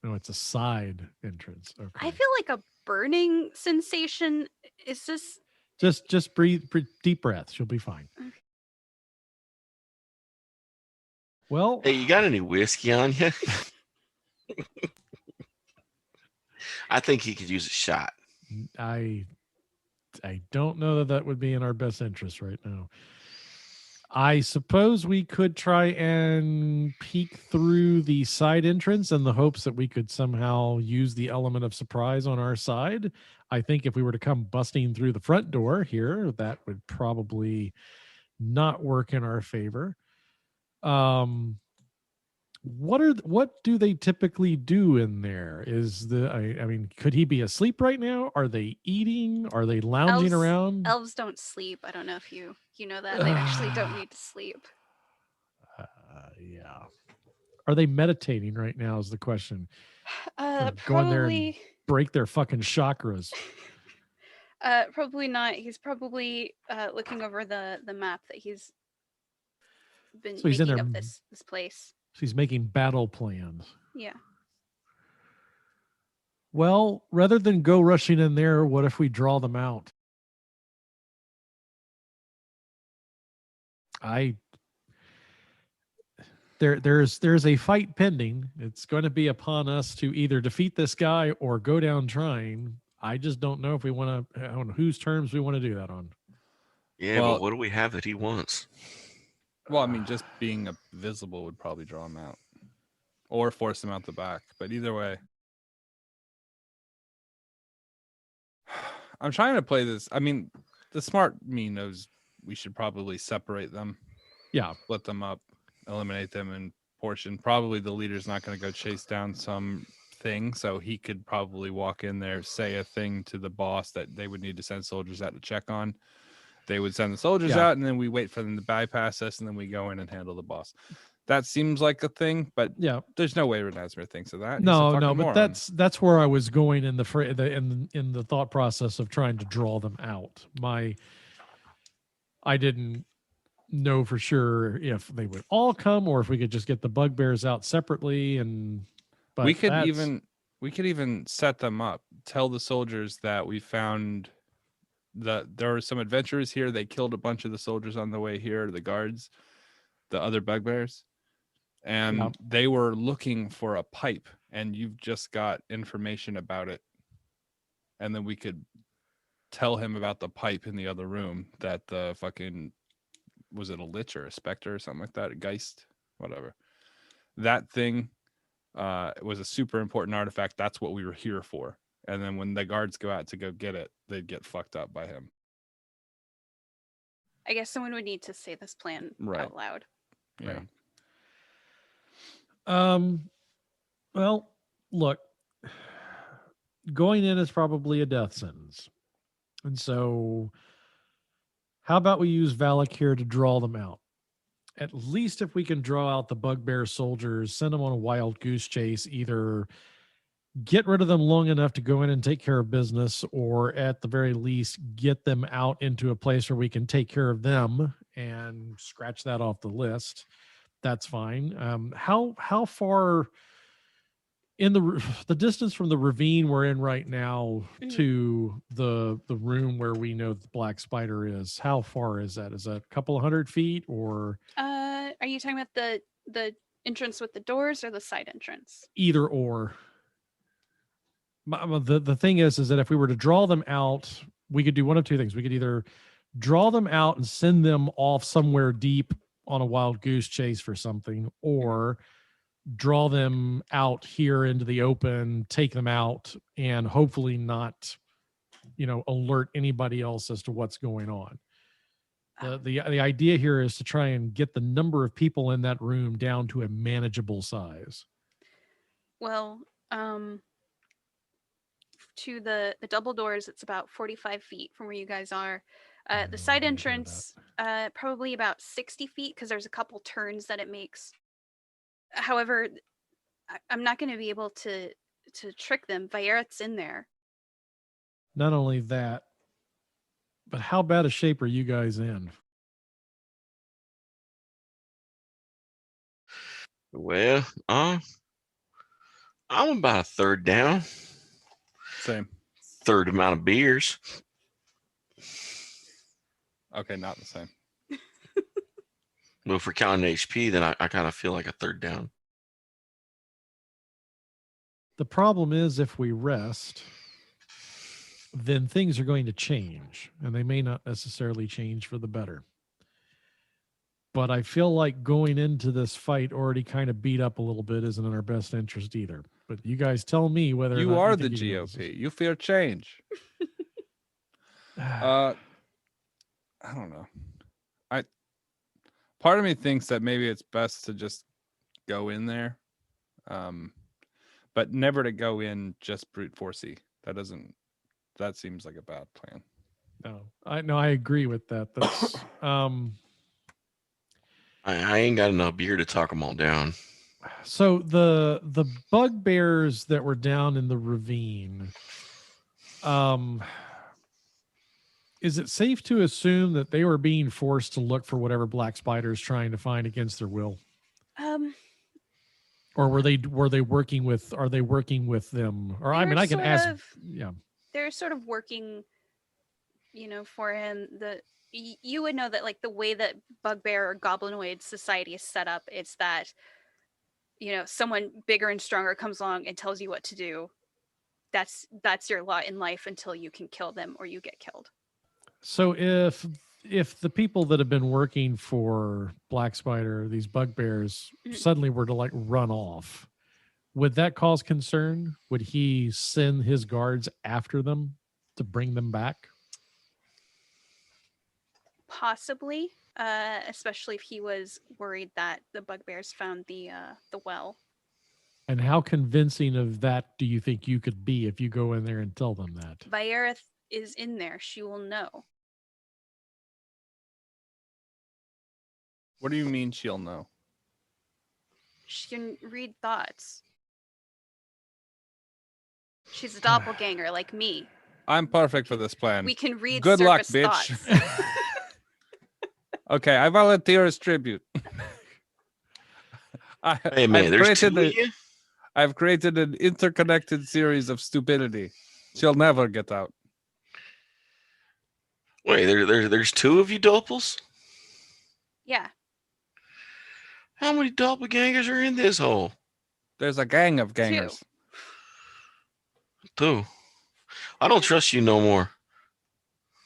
No, it's a side entrance. Okay. I feel like a burning sensation. Is this just breathe deep breaths. You'll be fine. Okay. Well, Hey, you got any whiskey on you? I think he could use a shot. I don't know that would be in our best interest right now. I suppose we could try and peek through the side entrance in the hopes that we could somehow use the element of surprise on our side. I think if we were to come busting through the front door here, that would probably not work in our favor. What do they typically do in there? I mean, could he be asleep right now? Are they eating? Are they lounging around? Elves don't sleep. I don't know if you know that. They actually don't need to sleep. Yeah. Are they meditating right now is the question. Go in there and break their fucking chakras. Probably not. He's probably looking over the map that he's been making of this place. So he's making battle plans. Yeah. Well, rather than go rushing in there, what if we draw them out? There's a fight pending. It's going to be upon us to either defeat this guy or go down trying. I just don't know if we want to, on whose terms we want to do that on. Yeah, Well- but what do we have that he wants? Well, I mean, just being visible would probably draw him out, or force him out the back. But either way, I'm trying to play this. I mean, the smart me knows we should probably separate them. Yeah, split them up, eliminate them in portion. Probably the leader's not going to go chase down some thing, so he could probably walk in there, say a thing to the boss that they would need to send soldiers out to check on. They would send the soldiers out, and then we wait for them to bypass us, and then we go in and handle the boss. That seems like a thing, but yeah, there's no way Ranazmyr thinks of that. No, but that's where I was going in the thought process of trying to draw them out. I didn't know for sure if they would all come or if we could just get the bugbears out separately. But we could even set them up. Tell the soldiers that we found that there were some adventurers here. They killed a bunch of the soldiers on the way here, the guards, the other bugbears, and they were looking for a pipe, and you've just got information about it. And then we could tell him about the pipe in the other room that the fucking, was it a lich or a specter or something like that? A geist, whatever. That thing was a super important artifact. That's what we were here for. And then when the guards go out to go get it, they'd get fucked up by him. I guess someone would need to say this plan out loud. Yeah. Well, look, going in is probably a death sentence. And so how about we use Valak here to draw them out? At least if we can draw out the bugbear soldiers, send them on a wild goose chase, either get rid of them long enough to go in and take care of business, or at the very least get them out into a place where we can take care of them and scratch that off the list. That's fine. How far in the distance from the ravine we're in right now to the room where we know the Black Spider is? How far is that? Is that a couple of 100 feet, or? Are you talking about the entrance with the doors or the side entrance? Either or. The thing is that if we were to draw them out, we could do one of two things. We could either draw them out and send them off somewhere deep on a wild goose chase for something, or draw them out here into the open, take them out, and hopefully not, alert anybody else as to what's going on. The idea here is to try and get the number of people in that room down to a manageable size. Well, to the double doors, it's about 45 feet from where you guys are. The side I'm gonna do entrance, probably about 60 feet because there's a couple turns that it makes. However, I'm not going to be able to trick them. Vieret's in there. Not only that, but how bad a shape are you guys in? Well, I'm about a third down, Same. third amount of beers. Okay, not the same. Well, if we're counting HP, then I kind of feel like a third down. The problem is if we rest, then things are going to change, and they may not necessarily change for the better. But I feel like going into this fight already kind of beat up a little bit isn't in our best interest either. But you guys tell me whether or You not are you the think you guys- GOP. You fear change. I don't know. Part of me thinks that maybe it's best to just go in there, but never to go in just brute forcey. That seems like a bad plan. No, I agree with that. That's I ain't got enough beer to talk them all down. so the bugbears that were down in the ravine. Is it safe to assume that they were being forced to look for whatever Black Spider is trying to find against their will? Or were they working with? Are they working with them? Or I mean, I can ask. Yeah, they're sort of working, for him. You would know that, like, the way that bugbear or goblinoid society is set up, it's that someone bigger and stronger comes along and tells you what to do. That's your lot in life until you can kill them or you get killed. so if the people that have been working for Black Spider, these bugbears, suddenly were to like run off, would that cause concern? Would he send his guards after them to bring them back? Possibly, especially if he was worried that the bugbears found the well. And how convincing of that do you think you could be if you go in there and tell them that? Viereth is in there. She will know. What do you mean she'll know? She can read thoughts. She's a doppelganger like me. I'm perfect for this plan. We can read Good luck, surface bitch. thoughts. Okay, I volunteer as tribute. Hey man, there's two of you. I've created an interconnected series of stupidity. She'll never get out. Wait, there's two of you doppels? Yeah. How many doppelgangers are in this hole? There's a gang of gangers. Two. I don't trust you no more.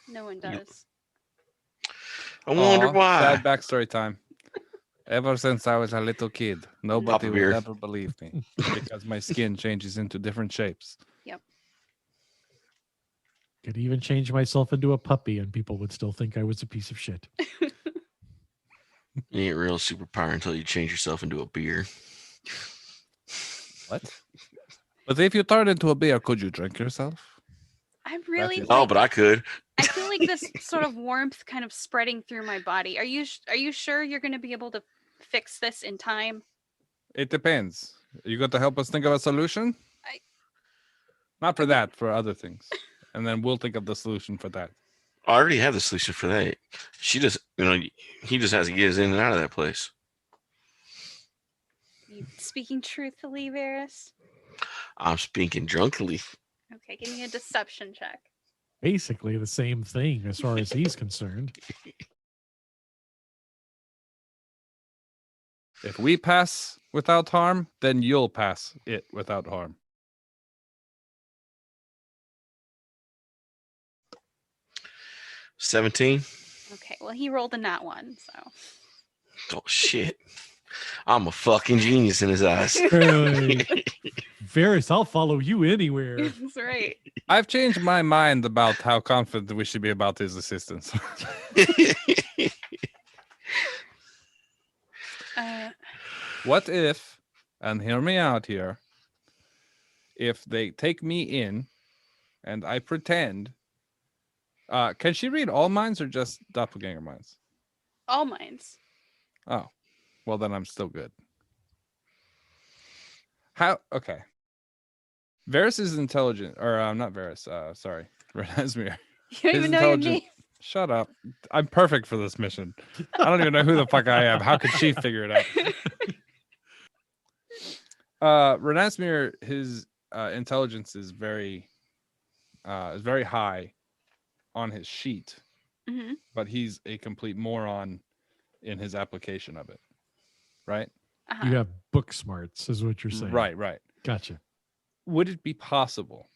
No one does. I wonder why. Sad backstory time. Ever since I was a little kid, nobody would ever believe me because my skin changes into different shapes. Yep. Could even change myself into a puppy and people would still think I was a piece of shit. You ain't real superpower until you change yourself into a beer. What? But if you turn into a beer, could you drink yourself? I'm really. Oh, but I could. I feel like this sort of warmth kind of spreading through my body. Are you sure you're going to be able to fix this in time? It depends. You got to help us think of a solution? Not for that, for other things. And then we'll think of the solution for that. I already have the solution for that. She just, he just has to get us in and out of that place. You speaking truthfully, Varys? I'm speaking drunkly. Okay, give me a deception check. Basically the same thing as far as he's concerned. If we pass without harm, then you'll pass it without harm. $17. Okay, well, he rolled a nat one, so. Oh, shit. I'm a fucking genius in his eyes. Varys, I'll follow you anywhere. That's right. I've changed my mind about how confident we should be about his assistance. What if, and hear me out here, if they take me in and I pretend Can she read all minds or just doppelganger minds? All minds. Oh, well then I'm still good. How? Okay. Varys is intelligent, or not Varys. Sorry, Ranazmyr. You don't His even know your intelligent- name. Shut up. I'm perfect for this mission. I don't even know who the fuck I am. How could she figure it out? Ranazmyr, his intelligence is very high on his sheet, Hmm. but he's a complete moron in his application of it. Right? Uh-huh. You have book smarts, is what you're saying. Right. Gotcha. Would it be possible,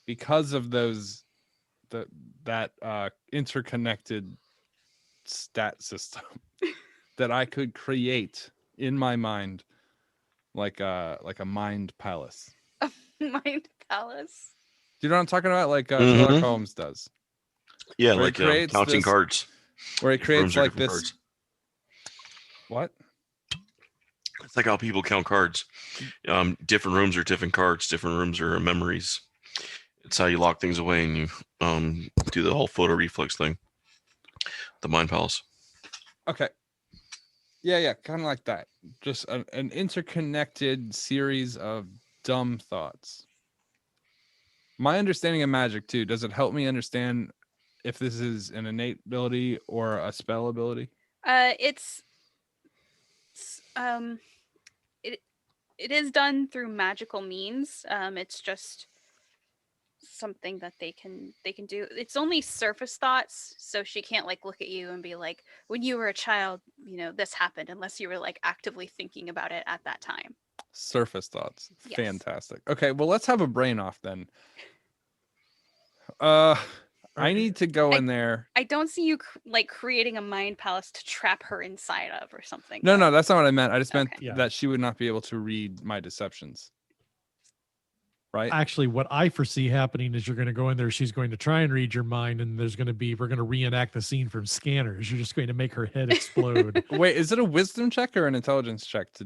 because of that interconnected stat system, that I could create in my mind like a mind palace? Mind Palace. Do you know what I'm talking about? Like Mhm. Sherlock Holmes does, Yeah, Where it like creates counting this- cards. where it Rooms creates are like different this. cards. What? It's like how people count cards. Different rooms are different cards. Different rooms are memories. It's how you lock things away and you do the whole photo reflex thing. The Mind Palace. Okay. Yeah, kind of like that. Just an interconnected series of dumb thoughts. My understanding of magic too, does it help me understand if this is an innate ability or a spell ability? It's it is done through magical means. It's just something that they can do. It's only surface thoughts, so she can't like look at you and be like, when you were a child, this happened, unless you were like actively thinking about it at that time. Surface thoughts. Yes. Fantastic. Okay, well, let's have a brain off then. I need to go in there. I don't see you like creating a mind palace to trap her inside of or something. No, that's not what I meant. I just meant Okay. Yeah. that she would not be able to read my deceptions. Right? Actually, what I foresee happening is you're going to go in there. She's going to try and read your mind, and we're going to reenact the scene from Scanners. You're just going to make her head explode. Wait, is it a wisdom check or an intelligence check to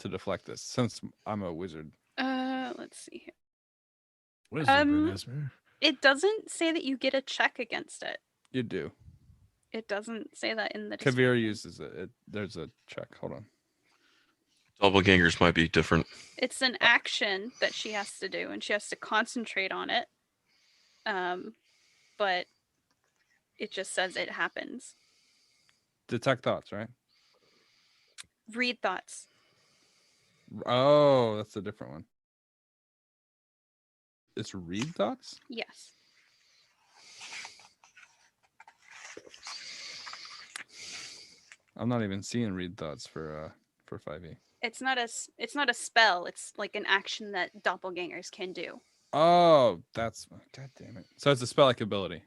deflect this? Since I'm a wizard. Let's see here. Ranazmyr. It doesn't say that you get a check against it. You do. It doesn't say that in the Kavir description. uses it. There's a check. Hold on. Doppelgangers might be different. It's an action that she has to do, and she has to concentrate on it. But it just says it happens. Detect thoughts, right? Read thoughts. Oh, that's a different one. It's read thoughts? Yes. I'm not even seeing read thoughts for 5e. It's not a spell. It's like an action that doppelgangers can do. Oh, that's god damn it. So it's a spell like ability.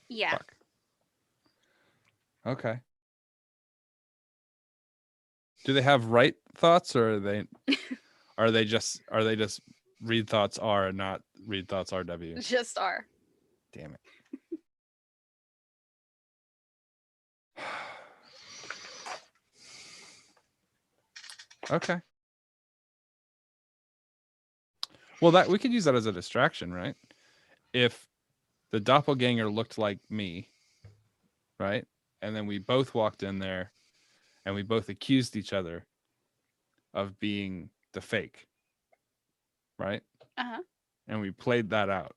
Yeah. Fuck. Okay. Do they have right thoughts, or are they just read thoughts R and not read thoughts RW? Just are. Damn it. Okay. Well, that we could use that as a distraction, right? If the doppelganger looked like me, right? And then we both walked in there and we both accused each other of being the fake, right? Uh-huh. And we played that out.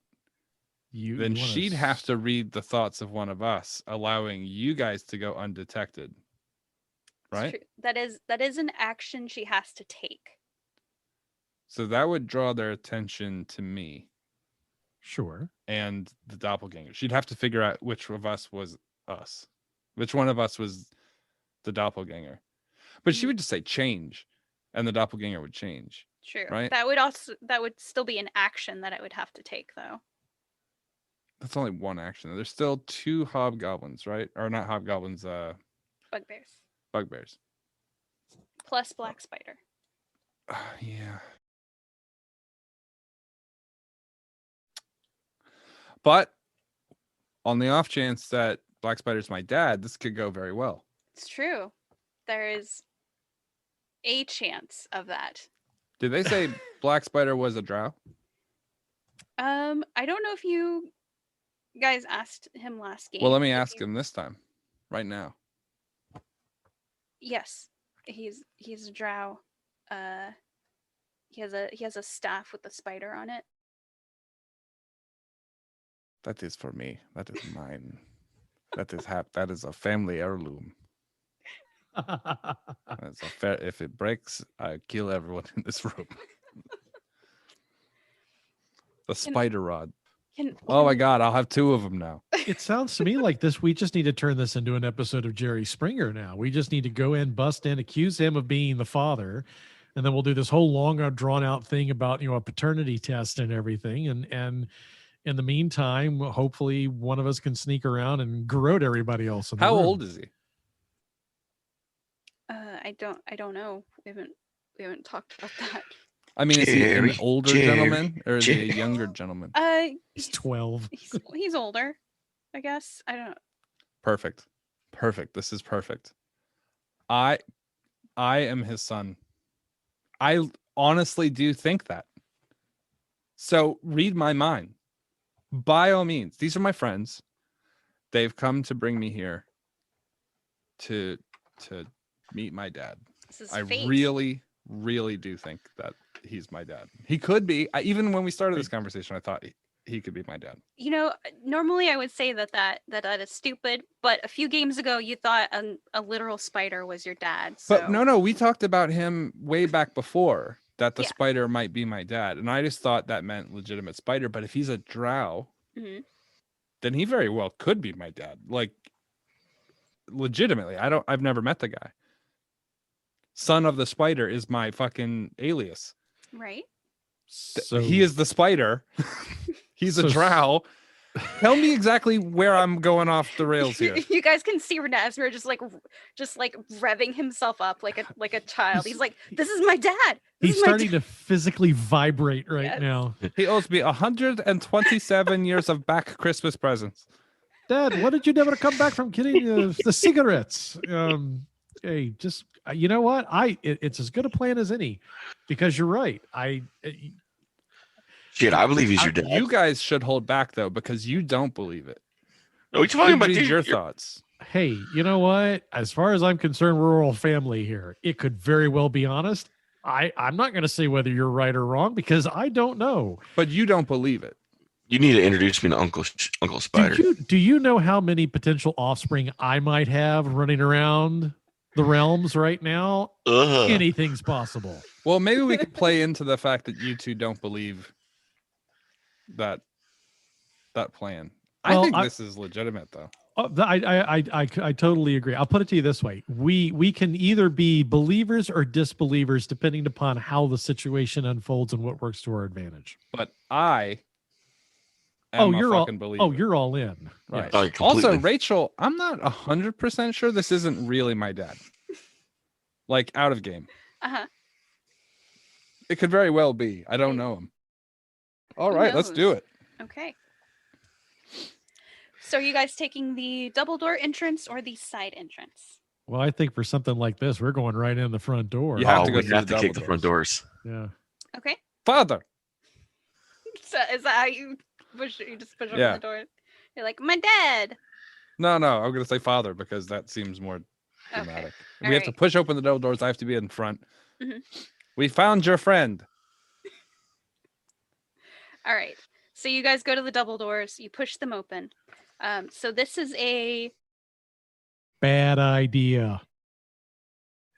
Then You wanna she'd have to read the thoughts of one of us, allowing you guys to go undetected. It's Right? true. That is an action she has to take. So that would draw their attention to me Sure. and the doppelganger. She'd have to figure out which of us was us, which one of us was the doppelganger. But she would just say change, and the doppelganger would change. True. Right? That would still be an action that I would have to take though. That's only one action. There's still two hobgoblins, right? Or not hobgoblins, Bugbears. bugbears. Plus Black Spider. Yeah. But on the off chance that Black Spider's my dad, this could go very well. It's true. There is a chance of that. Did they say Black Spider was a drow? I don't know if you You guys asked him last game. Well, let me if ask he- him this time, right now. Yes, he's a drow. He has a staff with a spider on it. That is for me. That is mine. That is a family heirloom. That's a fair. If it breaks, I kill everyone in this room. The spider rod. Oh my god, I'll have 2 of them now. It sounds to me like this. We just need to turn this into an episode of Jerry Springer now. We just need to go in, bust in, accuse him of being the father, and then we'll do this whole long, drawn out thing about a paternity test and everything. And in the meantime, hopefully one of us can sneak around and garrote everybody else. In the How room. old is he? I don't know. We haven't talked about that. I mean, is he an Jerry, older Jerry, gentleman or is he a Jerry. younger gentleman? He's 12. He's older, I guess. I don't know. Perfect. This is perfect. I am his son. I honestly do think that. So read my mind. By all means, these are my friends. They've come to bring me here to meet my dad. This is I fate. really do think that he's my dad. He could be. Even when we started this conversation, I thought he could be my dad. Normally I would say that is stupid, but a few games ago you thought a literal spider was your dad. So. But no, we talked about him way back before that the Yeah. spider might be my dad, and I just thought that meant legitimate spider. But if he's a drow, Mhm. then he very well could be my dad. Like, legitimately, I've never met the guy. Son of the spider is my fucking alias. Right. So He is the spider. He's a So- drow. Tell me exactly where I'm going off the rails here. You guys can see Ranazmyr just like revving himself up like a child. He's like, "This is my dad. This he's is my starting to physically vibrate right Yes. now. He owes me 127 years of back Christmas presents. Dad, why did you never come back from getting the cigarettes? Hey, just you know what? It's as good a plan as any, because you're right. Shit, I believe he's your dad. You guys should hold back though, because you don't believe it. What are you talking about? Read Dude? your You're- thoughts. Hey, you know what? As far as I'm concerned, we're all family here. It could very well be honest. I'm not going to say whether you're right or wrong because I don't know. But you don't believe it. You need to introduce me to Uncle Spider. Do you know how many potential offspring I might have running around the realms right now? Ugh. Anything's possible. Well, maybe we could play into the fact that you two don't believe that plan. Well, I think I- this is legitimate though. I totally agree. I'll put it to you this way: we can either be believers or disbelievers depending upon how the situation unfolds and what works to our advantage. But I am a you're all fucking believer. you're all in. Right. Yes. Oh, Also, completely. Rachel, I'm not 100% sure this isn't really my dad. Like, out of game. Uh-huh. It could very well be. I don't know him. All Who right, let's do knows? it. Okay. So are you guys taking the double door entrance or the side entrance? Well, I think for something like this, we're going right in the front door. You have Oh, to go we through have the to kick double the front doors. Yeah. Okay. Father. So is that how you just push open Yeah. the door? You're like, my dad. No, I'm going to say father because that seems more Okay. dramatic. All We have to right. push open the double doors. I have to be in front. Mhm. We found your friend. All right. So you guys go to the double doors. You push them open. So this is a Bad idea.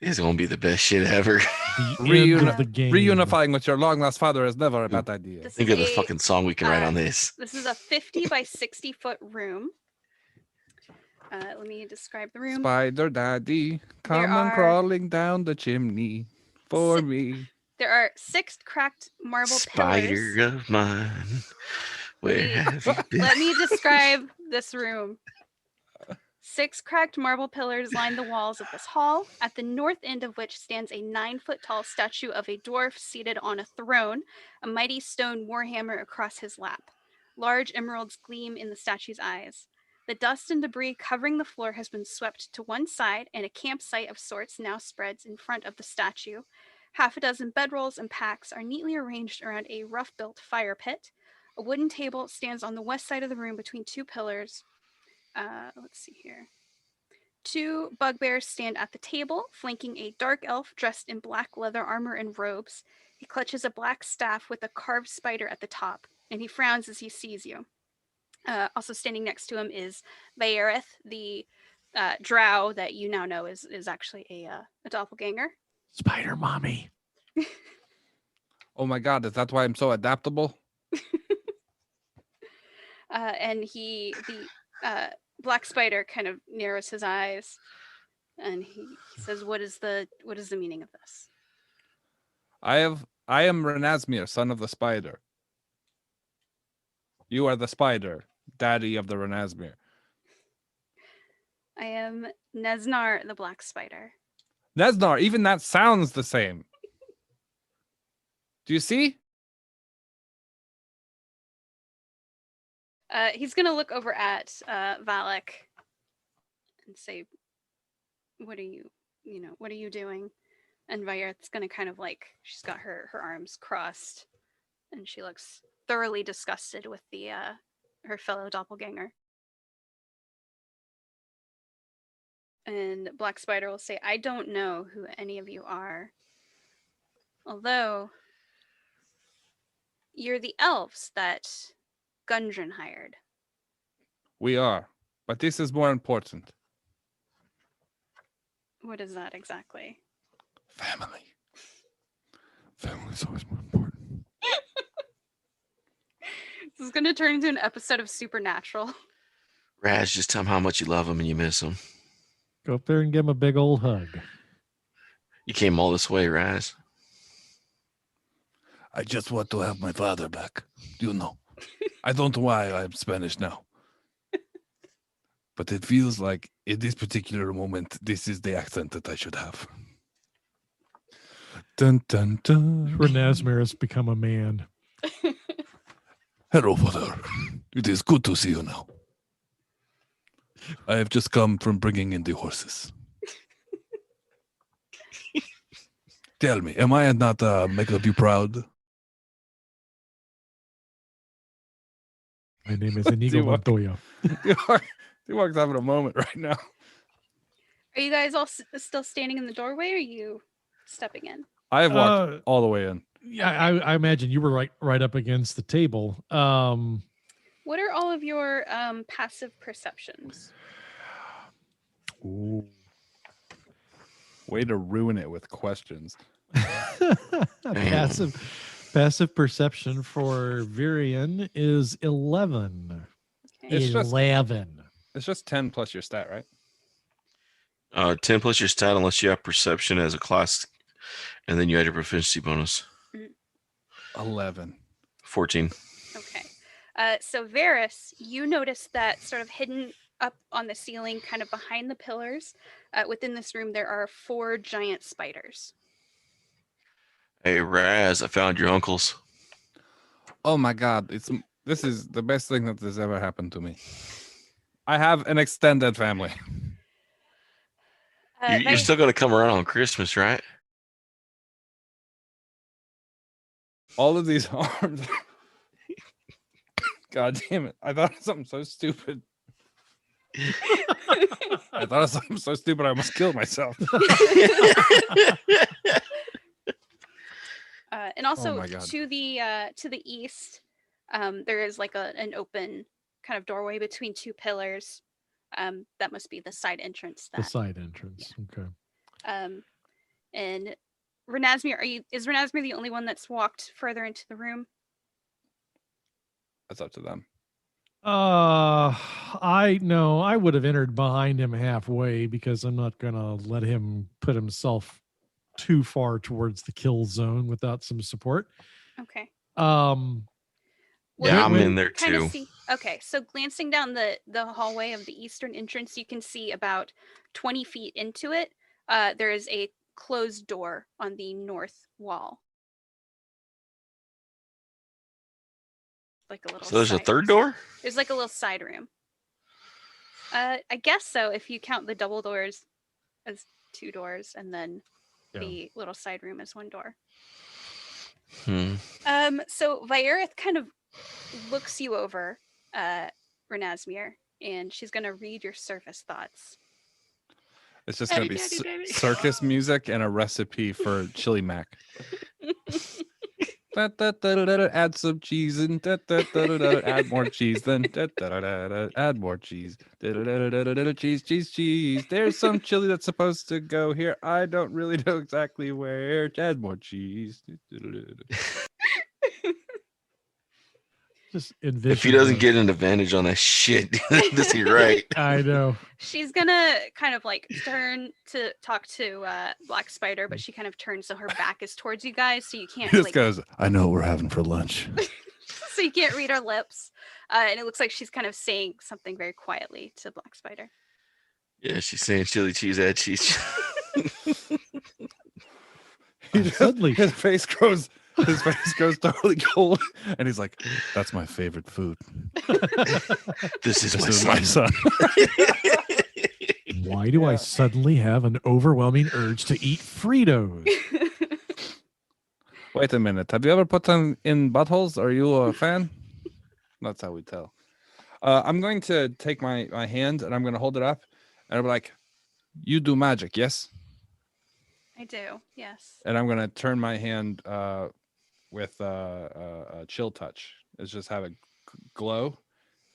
It's gonna be the best shit ever. The end of the game. Reunifying with your long lost father is never a bad idea. this Think is of the a- fucking song we can write on this. This is a 50 by 60 foot room. Let me describe the room. Spider daddy, come on are- crawling down the chimney for Si- me. There are 6 cracked marble Spider pillars. of mine, where Me- have you been? Let me describe this room. 6 cracked marble pillars line the walls of this hall, at the north end of which stands a 9-foot tall statue of a dwarf seated on a throne, a mighty stone warhammer across his lap. Large emeralds gleam in the statue's eyes. The dust and debris covering the floor has been swept to one side, and a campsite of sorts now spreads in front of the statue. Half a dozen bedrolls and packs are neatly arranged around a rough-built fire pit. A wooden table stands on the west side of the room between two pillars. Let's see here. Two bugbears stand at the table, flanking a dark elf dressed in black leather armor and robes. He clutches a black staff with a carved spider at the top, and he frowns as he sees you. Also standing next to him is Bayereth, the drow that you now know is actually a doppelganger. Spider mommy. Oh my god, is that why I'm so adaptable? And the Black Spider kind of narrows his eyes, and he says, "What is the meaning of this?" I am Ranazmyr, son of the spider. You are the spider, daddy of the Ranazmyr. I am Neznar, the Black Spider. Neznar, even that sounds the same. Do you see? He's gonna look over at Valak and say, "What are you doing?" And Vayerth's gonna kind of like, she's got her arms crossed, and she looks thoroughly disgusted with the her fellow doppelganger. And Black Spider will say, "I don't know who any of you are, although you're the elves that Gundren hired." We are. But this is more important. What is that exactly? Family. Family is always more important. This is going to turn into an episode of Supernatural. Raz, just tell him how much you love him and you miss him. Go up there and give him a big old hug. You came all this way, Raz. I just want to have my father back. You know. I don't know why I'm Spanish now. But it feels like in this particular moment, this is the accent that I should have. Dun, dun, dun. Ranazmyr has become a man. Hello, father. It is good to see you now. I have just come from bringing in the horses. Tell me, am I not making you proud? My name is Inigo Montoya. T-Walk's having a moment right now. Are you guys all still standing in the doorway, or are you stepping in? I have walked all the way in. Yeah, I imagine you were right up against the table. What are all of your passive perceptions? Ooh. Way to ruin it with questions. passive perception for Virian is 11. Okay. It's just- 11. It's just 10 plus your stat, right? 10 plus your stat unless you have perception as a class, and then you add your proficiency bonus. 11. 14. Okay. So Varys, you notice that sort of hidden up on the ceiling, kind of behind the pillars, within this room, there are 4 giant spiders. Hey, Raz, I found your uncles. Oh my god, this is the best thing that has ever happened to me. I have an extended family. You're still going to come around on Christmas, right? All of these arms. God damn it. I thought of something so stupid. I thought of something so stupid I almost killed myself. And also my God. to the east, there is like an open kind of doorway between 2 pillars. That must be the side entrance. The side entrance. Yeah. Okay. And Ranazmyr, is Ranazmyr the only one that's walked further into the room? That's up to them. I would have entered behind him halfway because I'm not gonna let him put himself too far towards the kill zone without some support. Okay. Yeah, I'm in there too. Okay, so glancing down the hallway of the eastern entrance, you can see about 20 feet into it, there is a closed door on the north wall. Like a little. So there's a third door? There's like a little side room. I guess so, if you count the double doors as 2 doors, and then the little side room as 1 door. Hmm. So Vayerith kind of looks you over, Ranazmyr, and she's gonna read your surface thoughts. It's just gonna be circus music and a recipe for chili mac. Add some cheese and add more cheese, then add more cheese. Cheese. There's some chili that's supposed to go here. I don't really know exactly where. Add more cheese. Just envision. If he doesn't get an advantage on that shit, this is right. I know. She's gonna kind of like turn to talk to Black Spider, but she kind of turns so her back is towards you guys, so you can't. He just goes, I know what we're having for lunch. So you can't read her lips, and it looks like she's kind of saying something very quietly to Black Spider. Yeah, she's saying chili cheese, add cheese. Suddenly, his face goes totally cold, and he's like, "That's my favorite food. This is my son." Why do I suddenly have an overwhelming urge to eat Fritos? Wait a minute. Have you ever put them in buttholes? Are you a fan? That's how we tell. I'm going to take my hand and I'm going to hold it up, and I'm like, "You do magic, yes?" I do, yes. And I'm going to turn my hand with a chill touch. It's just have it glow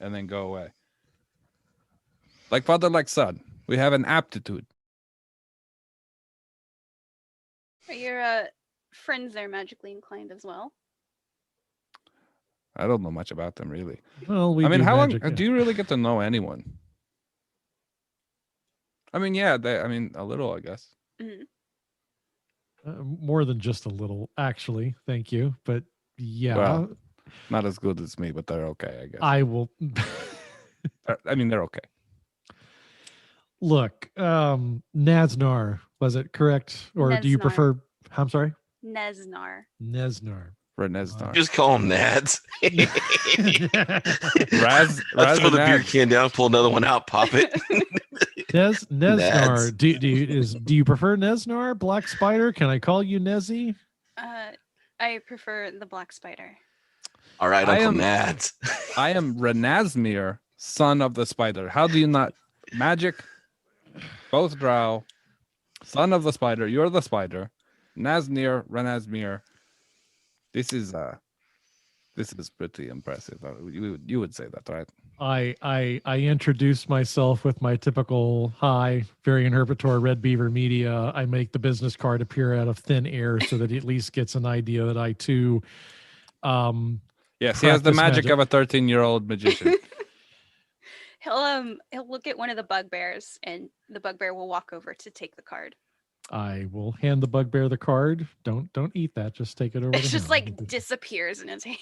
and then go away. Like father, like son. We have an aptitude. Are your friends there magically inclined as well? I don't know much about them, really. Well, I mean, how magic, long do you really get to know anyone? I mean, yeah, a little, I guess. Mm-hmm. More than just a little, actually. Thank you. But yeah. Well, not as good as me, but they're okay, I guess. I will. I mean, they're okay. Look, Naznar, was it correct? Or do you Neznar. prefer, I'm sorry? Neznar. Neznar. For Neznar. Just call him Nads. Raz Throw the beer Nads. can down, pull another one out, pop it. Neznar. Nads. Do you prefer Neznar, Black Spider? Can I call you Nezzy? I prefer the Black Spider. All right, I Uncle am- Nads. I am Ranazmyr, son of the spider. How do you not magic? Both drow, son of the spider. You're the spider. Naznir, Ranazmyr. This is pretty impressive. You would say that, right? I introduce myself with my typical hi, Variant Herbitor, Red Beaver Media. I make the business card appear out of thin air so that he at least gets an idea that I too. Yes, he has the practice magic of a 13-year-old magician. He'll look at one of the bugbears, and the bugbear will walk over to take the card. I will hand the bugbear the card. Don't eat that. Just take it over. It to just him. like disappears in his hand.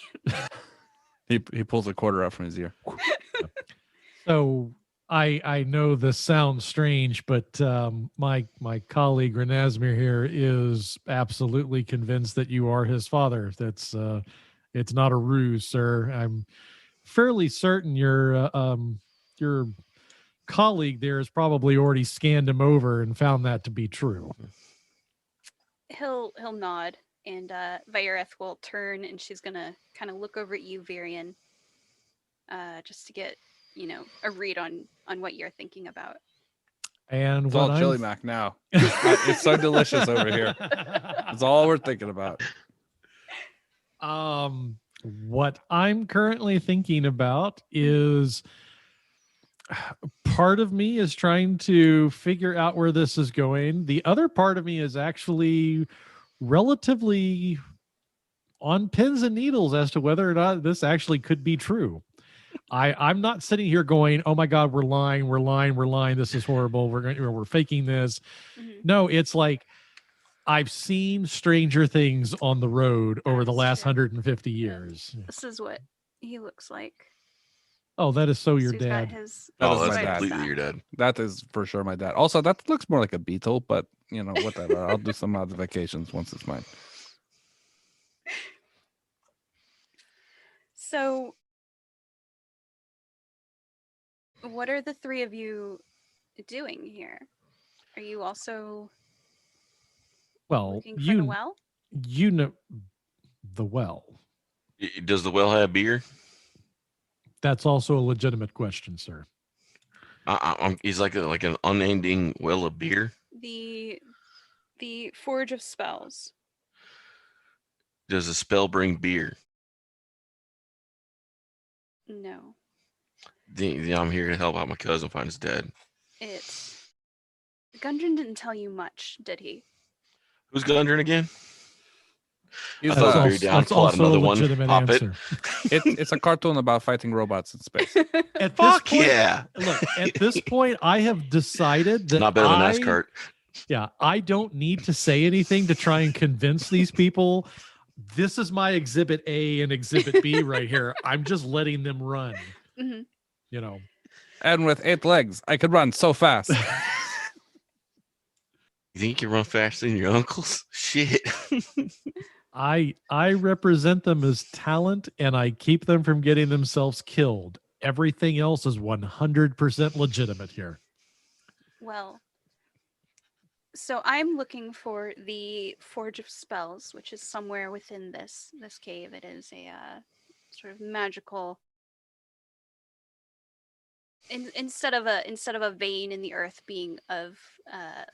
He pulls a quarter out from his ear. So I know this sounds strange, but my colleague Ranazmyr here is absolutely convinced that you are his father. That's it's not a ruse, sir. I'm fairly certain your colleague there has probably already scanned him over and found that to be true. He'll nod, and Vaireth will turn, and she's gonna kind of look over at you, Varian, just to get a read on what you're thinking about. And It's what all chili mac now. It's so delicious over here. It's all we're thinking about. What I'm currently thinking about is part of me is trying to figure out where this is going. The other part of me is actually relatively on pins and needles as to whether or not this actually could be true. I'm not sitting here going, "Oh my God, we're lying. This is horrible. We're faking this." Mm-hmm. No, it's like I've seen stranger things on the road over the That's last true. 150 years. This is what he looks like. Oh, that is so your he's got dad. his That Oh, is that's my dad. completely your dad. That is for sure my dad. Also, that looks more like a beetle, but whatever. I'll do some modifications once it's mine. So, what are the three of you doing here? Are you also Well, looking for the well? you know the well. Does the well have beer? That's also a legitimate question, sir. He's like an unending well of beer. The Forge of Spells. Does the spell bring beer? No. I'm here to help out my cousin find his dad. Gundren didn't tell you much, did he? Who's Gundren again? He's I thought a- we were down. That's Pull out also a another one. legitimate Pop it. answer. it's a cartoon about fighting robots in space. At Fuck this point, yeah! look, at this point, I have decided that Not better than NASCAR. Yeah, I don't need to say anything to try and convince these people. This is my exhibit A and exhibit B right here. I'm just letting them run. Mhm. You know. And with 8 legs, I could run so fast. You think you can run faster than your uncles? Shit. I represent them as talent and I keep them from getting themselves killed. Everything else is 100% legitimate here. Well, so I'm looking for the Forge of Spells, which is somewhere within this cave. It is a sort of magical. Instead of a vein in the earth being of a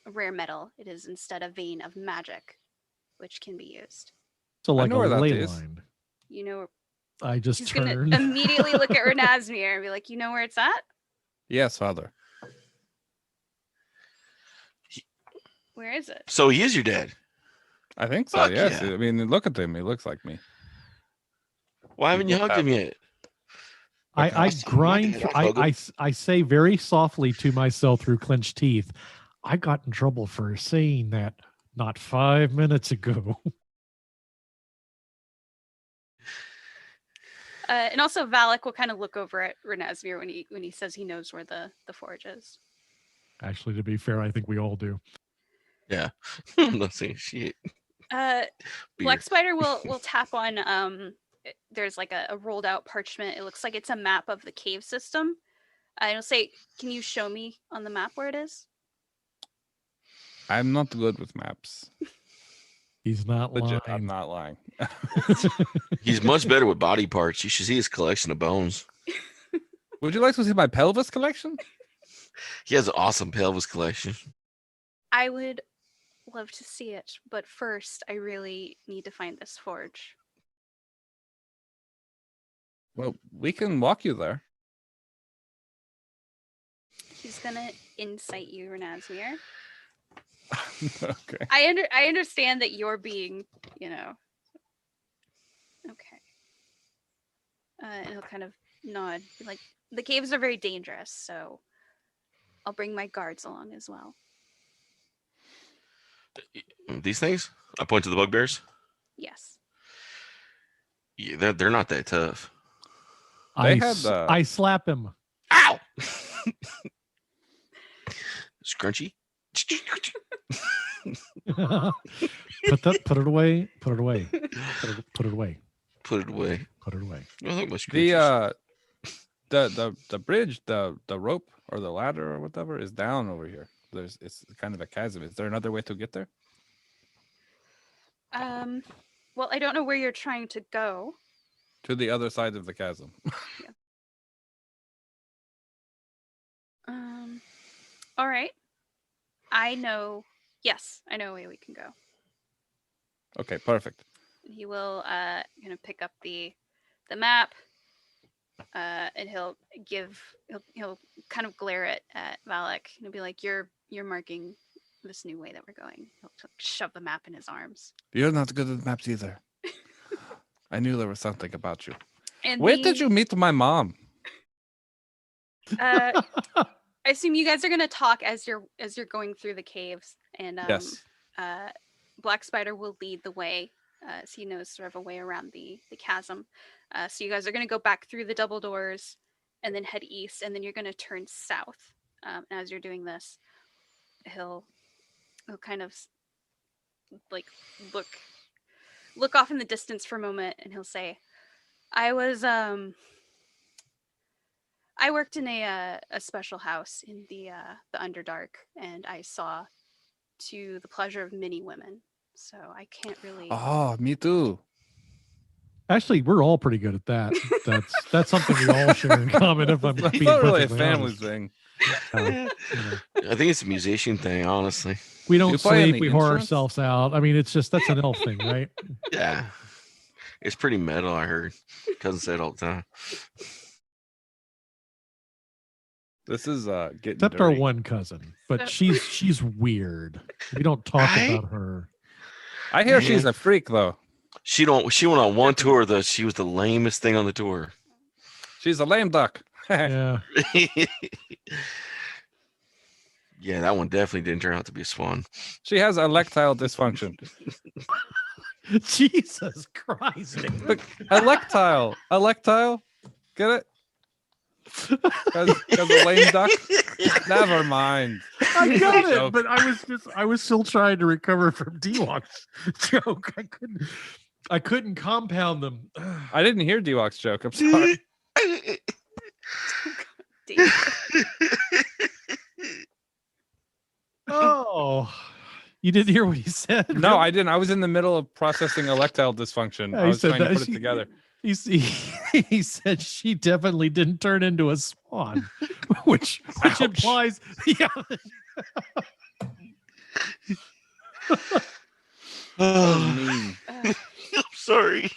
rare metal, it is instead a vein of magic, which can be used. So like a know where that ley is. line. You know, I just he's turned. gonna immediately look at Ranazmyr and be like, "You know where it's at? Yes, father. Where is it?" So he is your dad. I think so. Fuck Yes. yeah. I mean, look at him. He looks like me. Why haven't you hugged him yet? I grind. Dad, I'll hug him. I say very softly to myself through clenched teeth, I got in trouble for saying that not 5 minutes ago. And also, Valak will kind of look over at Ranazmyr when he says he knows where the forge is. Actually, to be fair, I think we all do. Yeah. I'm not saying shit. Black Beer. Spider will tap on. There's like a rolled out parchment. It looks like it's a map of the cave system. It'll say, "Can you show me on the map where it is?" I'm not good with maps. He's not lying. I'm not lying. He's much better with body parts. You should see his collection of bones. Would you like to see my pelvis collection? He has an awesome pelvis collection. I would love to see it, but first, I really need to find this forge. Well, we can walk you there. He's gonna incite you, Ranazmyr. Okay. I understand that you're being, okay. And he'll kind of nod, be like, "The caves are very dangerous, so I'll bring my guards along as well." These things? I point to the bugbears. Yes. Yeah, they're not that tough. I slap him. Ow! Scrunchy. Put it away. Put it away. Put it away. Put it away. Put it away. I think my scrunchies. The bridge, the rope or the ladder or whatever is down over here. It's kind of a chasm. Is there another way to get there? Well, I don't know where you're trying to go. To the other side of the chasm. All right. I know a way we can go. Okay, perfect. He will pick up the map, and he'll kind of glare it at Valak and he'll be like, "You're marking this new way that we're going." He'll shove the map in his arms. You're not good at maps either. I knew there was something about you. And Where did you meet my mom? I assume you guys are gonna talk as you're going through the caves, and Yes. Black Spider will lead the way, so he knows sort of a way around the chasm. So you guys are gonna go back through the double doors, and then head east, and then you're gonna turn south. And as you're doing this, he'll kind of like look off in the distance for a moment, and he'll say, "I worked in a special house in the Underdark, and I saw to the pleasure of many women. So I can't really." Oh, me too. Actually, we're all pretty good at that. That's something we all share in common. If I'm It's being not really a perfectly family honest. thing. I think it's a musician thing, honestly. We Do don't you play sleep. any We whore instruments? ourselves out. I mean, it's just an elf thing, right? Yeah. It's pretty metal, I heard. Cousin said all the time. This is getting Except dirty. our one cousin, but she's weird. We don't talk Right? about her. I hear Man. she's a freak though. She went on one tour that she was the lamest thing on the tour. She's a lame duck. Yeah. Yeah, that one definitely didn't turn out to be a swan. She has erectile dysfunction. Jesus Christ. Look, erectile. Get it? Because a lame duck. Never mind. I got it, Joke. but I was still trying to recover from D-Walk's joke. I couldn't compound them. I didn't hear D-Walk's joke. I'm sorry. Damn. Oh, you didn't hear what he said? No, I didn't. I was in the middle of processing erectile dysfunction. Yeah, I he was said trying to that. put it together. He said she definitely didn't turn into a swan, which Ouch. implies, yeah. That was mean. I'm sorry.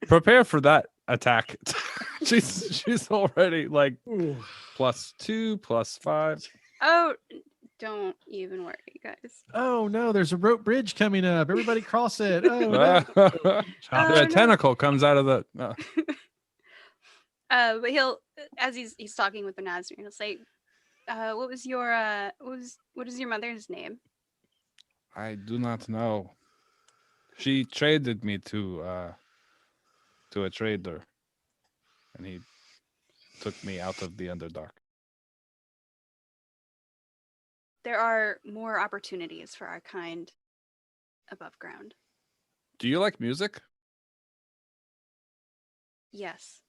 Prepare for that attack. she's already like +2, +5. Oh, don't even worry, guys. Oh no, there's a rope bridge coming up. Everybody cross it. Oh no. The no. tentacle comes out of the. But he'll, as he's talking with Ranazmyr, he'll say, "What is your mother's name?" I do not know. She traded me to a trader, and he took me out of the Underdark. There are more opportunities for our kind above ground. Do you like music? Yes.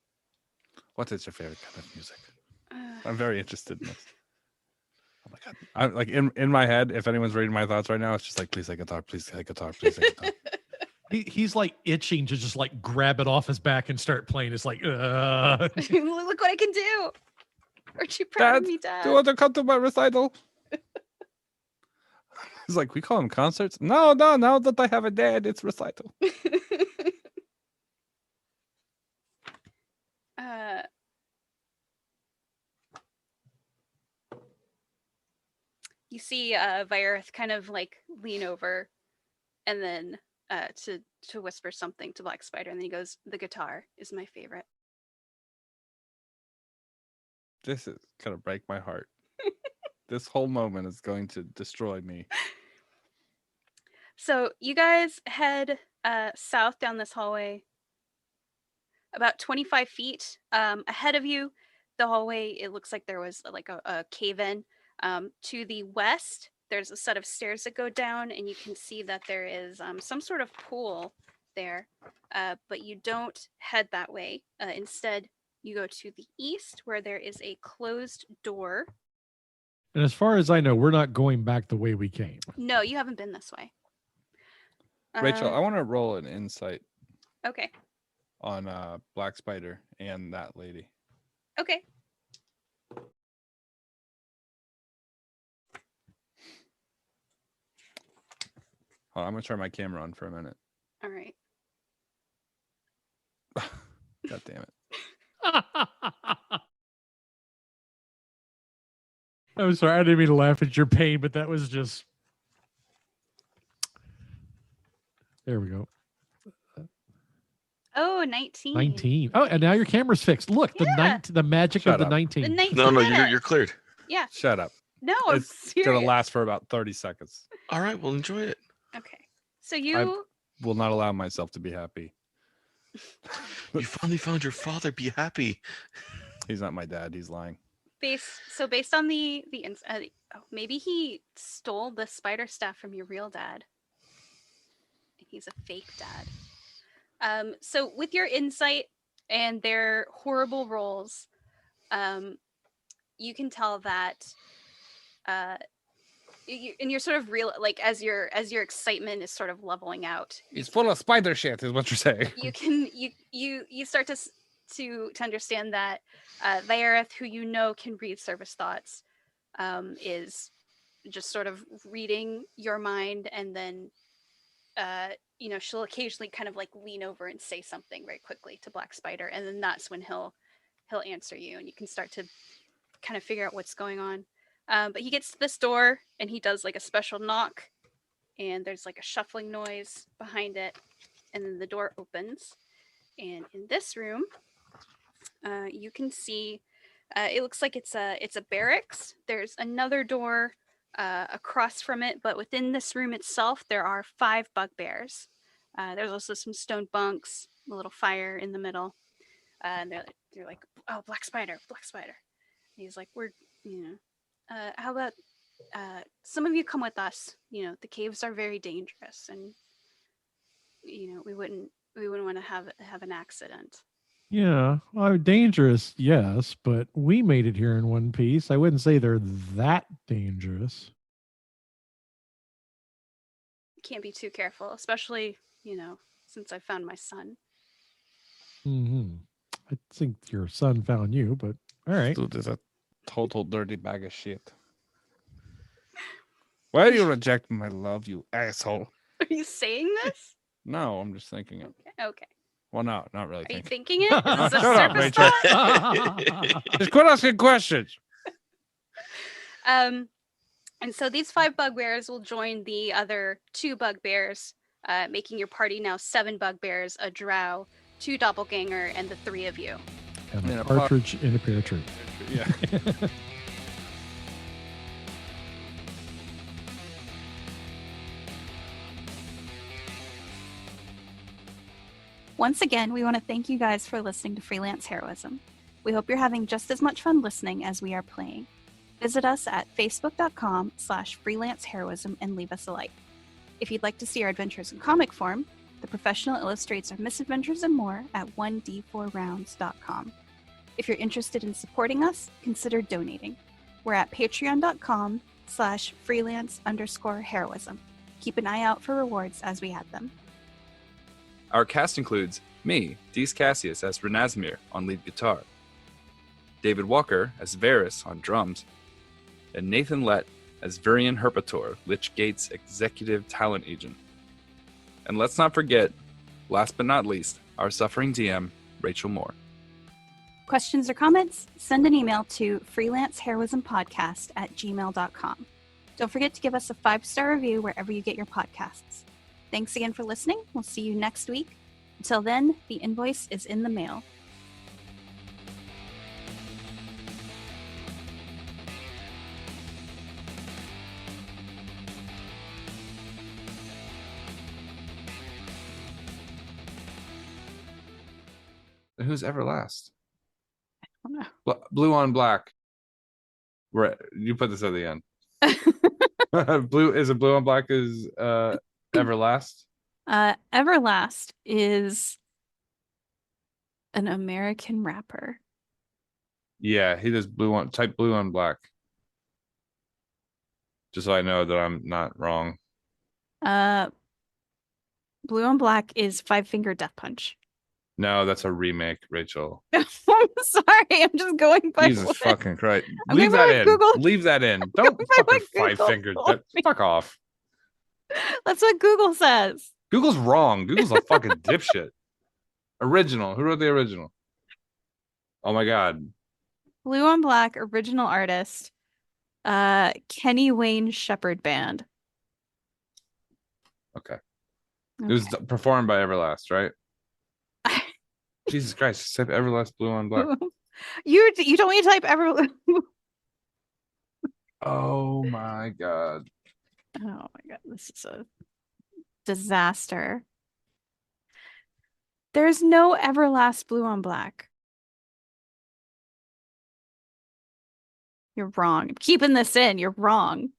What is your favorite kind of music? Uh, I'm very interested in this. Oh my god! I'm like in my head. If anyone's reading my thoughts right now, it's just like, please say guitar, please say guitar, please say guitar. He's like itching to just like grab it off his back and start playing. It's like, Look what I can do. Aren't you proud of Dad, me, Dad? do you want to come to my recital? He's like, we call them concerts. No, now that I have a dad, it's recital. You see Virith kind of like lean over and then to whisper something to Black Spider, and then he goes, "The guitar is my favorite." This is gonna break my heart. This whole moment is going to destroy me. So you guys head south down this hallway. About 25 feet ahead of you, the hallway, it looks like there was like a cave-in. To the west, there's a set of stairs that go down, and you can see that there is some sort of pool there. But you don't head that way. Instead, you go to the east, where there is a closed door. and as far as I know, we're not going back the way we came. No, you haven't been this way. Rachel, I want to roll an insight Okay. on Black Spider and that lady. Okay. Oh, I'm gonna turn my camera on for a minute. All right. God damn it. I'm sorry, I didn't mean to laugh at your pain, but that was just. There we go. Oh, 19. 19. Oh, and now your camera's fixed. Look, Yeah. the magic Shut of the up. 19. The 19. No, Yeah. you're cleared. Yeah. Shut up. No, I'm It's serious. gonna last for about 30 seconds. All right, well, enjoy it. Okay. So you Will not allow myself to be happy. You finally found your father. Be happy. He's not my dad. He's lying. based on the maybe he stole the spider staff from your real dad. He's a fake dad. So with your insight and their horrible rolls, you can tell that and you're sort of real, like as your excitement is sort of leveling out. He's full of spider shit, is what you're saying. You can you start to understand that Vaereth, who you know can read service thoughts, is just sort of reading your mind, and then she'll occasionally kind of like lean over and say something very quickly to Black Spider, and then that's when he'll answer you, and you can start to kind of figure out what's going on. But he gets to this door and he does like a special knock, and there's like a shuffling noise behind it, and then the door opens, and in this room you can see it looks like it's a barracks. There's another door across from it, but within this room itself there are 5 bugbears. There's also some stone bunks, a little fire in the middle, and they're like, oh, Black Spider. And he's like, we're how about some of you come with us? The caves are very dangerous, and we wouldn't want to have an accident. Yeah, well, dangerous, yes, but we made it here in one piece. I wouldn't say they're that dangerous. Can't be too careful, especially since I found my son. I think your son found you, but all right. Dude is a total dirty bag of shit. Why do you reject my love, you asshole? Are you saying this? No, I'm just thinking it. Okay. Well, no, not really. Are you thinking. thinking it? Is this a Shut up, surface Rachel. thought? Just quit asking questions. And so these 5 bugbears will join the other 2 bugbears, making your party now 7 bugbears, a drow, 2 doppelganger, and the 3 of you. And a partridge in a pear tree. Yeah. Once again, we want to thank you guys for listening to Freelance Heroism. We hope you're having just as much fun listening as we are playing. Visit us at facebook.com/freelanceheroism and leave us a like. If you'd like to see our adventures in comic form, the professional illustrates our misadventures and more at 1d4rounds.com. If you're interested in supporting us, consider donating. We're at patreon.com/freelance_heroism. Keep an eye out for rewards as we add them. Our cast includes me, Dees Cassius, as Ranazmyr on lead guitar, David Walker as Varys on drums, and Nathan Lett as Varian Herpator, Lich Gate's executive talent agent. And let's not forget, last but not least, our suffering DM, Rachel Moore. Questions or comments? Send an email to freelanceheroismpodcast@gmail.com. Don't forget to give us a 5-star review wherever you get your podcasts. Thanks again for listening. We'll see you next week. Until then, the invoice is in the mail. Who's Everlast? I don't know. Blue on black. Right, you put this at the end. Blue is it blue on black is Everlast? Everlast is an American rapper. Yeah, he does type blue on black. Just so I know that I'm not wrong. Blue on black is Five Finger Death Punch. No, that's a remake, Rachel. I'm sorry, I'm just going by Jesus fucking Christ. I'm Leave going by that in. Google. Leave that in. I'm Don't going by fucking what Google 5 finger. told me. Fuck off. That's what Google says. Google's wrong. Google's a fucking dipshit. Original. Who wrote the original? Oh my god. Blue on black, original artist, Kenny Wayne Shepherd Band. Okay. It was performed by Everlast, right? Jesus Christ. Type Everlast blue on black. You told me to type Everlast. Oh my god. Oh my god, this is a disaster. There's no Everlast blue on black. You're wrong. I'm keeping this in. You're wrong.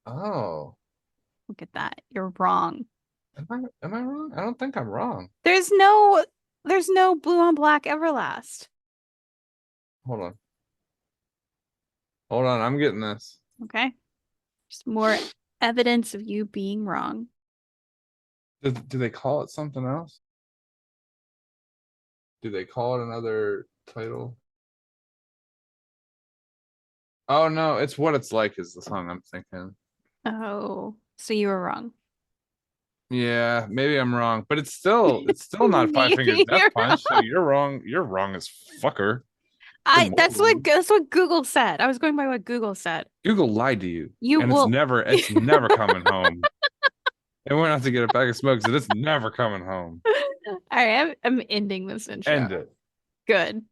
Oh. Look at that. You're wrong. Am I wrong? I don't think I'm wrong. There's no blue on black Everlast. Hold on. I'm getting this. Okay. Just more evidence of you being wrong. Do they call it something else? Do they call it another title? Oh no, it's What It's Like is the song I'm thinking. Oh, so you were wrong. Yeah, maybe I'm wrong, but it's still not Five Finger Maybe Death you're Punch. So you're wrong. You're wrong as fucker. that's what Google said. I was going by what Google said. Google lied to you. You and will it's never coming home. It went out to get a bag of smokes, and it's never coming home. All right, I'm ending this intro. End it. Good.